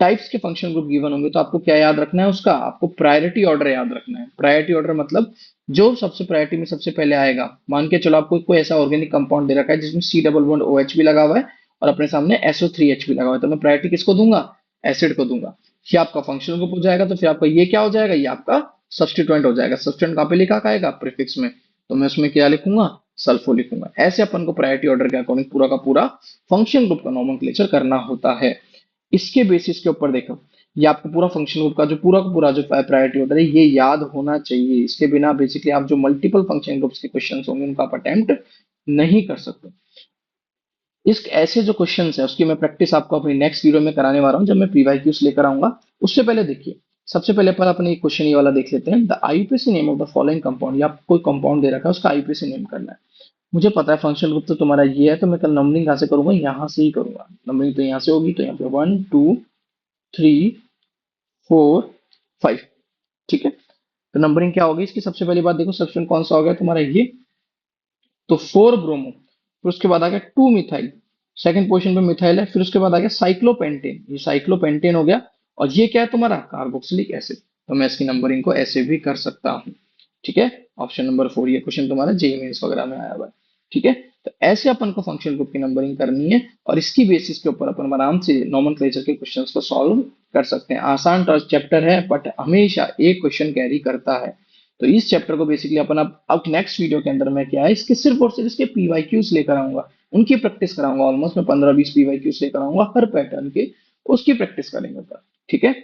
S1: टाइप्स के फंक्शनल ग्रुप गिवन होंगे, तो आपको क्या याद रखना है, उसका आपको प्रायोरिटी ऑर्डर याद रखना है। प्रायोरिटी ऑर्डर मतलब जो सबसे प्रायोरिटी में सबसे पहले आएगा। मान के चलो आपको कोई ऐसा ऑर्गेनिक कंपाउंड दे रखा है जिसमें C डबल बॉन्ड OH भी लगा हुआ है, और अपने सामने SO3H भी लगा हुआ है, तो मैं प्रायोरिटी किसको दूंगा, एसिड को दूंगा। ये आपका फंक्शनल ग्रुप हो जाएगा। तो फिर आपका ये क्या हो जाएगा, ये आपका सब्स्टिट्यूएंट हो जाएगा। सब्स्टिट्यूएंट कहाँ पे लिखा आएगा, प्रीफिक्स में, तो मैं उसमें क्या लिखूंगा, सल्फो लिखूंगा। ऐसे अपन को प्रायोरिटी ऑर्डर के अकॉर्डिंग पूरा का पूरा फंक्शन ग्रुप का नॉमेनक्लेचर करना होता है। इसके बेसिस के ऊपर देखो, ये आपको पूरा फंक्शन ग्रुप का पूरा जो प्रायोरिटी ऑर्डर है ये याद होना चाहिए। इसके बिना बेसिकली आप जो मल्टीपल फंक्शन ग्रुप्स के क्वेश्चंस होंगे उनका आप अटेम्प्ट नहीं कर सकते। इस ऐसे जो क्वेश्चंस है उसकी मैं प्रैक्टिस आपको अपनी नेक्स्ट वीडियो में कराने वाला हूँ, जब मैं प्रीवाईक्यूज लेकर आऊंगा। उससे पहले देखिए, सबसे पहले पर अपन एक क्वेश्चन ये वाला देख लेते हैं, the IUPAC name of the following compound, या कोई कंपाउंड दे रखा है उसका आईयूपीएसी नेम करना है। मुझे पता है फंक्शनल ग्रुप तो तुम्हारा ये है, तो मैं कल नंबरिंग कहाँ से करूंगा, यहाँ से ही करूंगा। नंबरिंग तो यहाँ से होगी, तो यहाँ पे 1 2 3 4 5। ठीक है, तो नंबरिंग क्या होगी इसकी, सबसे पहली बात देखो सब्स्टिट्यूएंट कौन सा हो गया तुम्हारा ये, तो 4 ब्रोमो, फिर उसके बाद आ गया 2 मिथाइल, सेकंड पोजीशन पे मिथाइल है। फिर उसके बाद आ गया साइक्लोपेंटेन, ये साइक्लोपेंटेन हो गया। और ये क्या है तुम्हारा, कार्बोक्सिलिक एसिड। तो मैं इसकी नंबरिंग को ऐसे भी कर सकता हूँ। ठीक है, ऑप्शन नंबर 4 ये क्वेश्चन तुम्हारा जेईई मेंस वगैरह में आया हुआ है। ठीक है, तो ऐसे अपन को फंक्शनल ग्रुप की नंबरिंग करनी है, और इसकी बेसिस के ऊपर अपन आराम से नोमेनक्लेचर के क्वेश्चंस को सॉल्व कर सकते हैं। आसान चैप्टर है बट हमेशा एक क्वेश्चन कैरी करता है। तो इस चैप्टर को बेसिकली अपन अब नेक्स्ट वीडियो के अंदर मैं क्या है, इसके सिर्फ और सिर्फ इसके पीवाईक्यूज लेकर आऊंगा, उनकी प्रैक्टिस कराऊंगा। ऑलमोस्ट मैं 15-20 पीवाईक्यूज लेकर आऊंगा हर पैटर्न के, उसकी प्रैक्टिस करेंगे। ठीक है।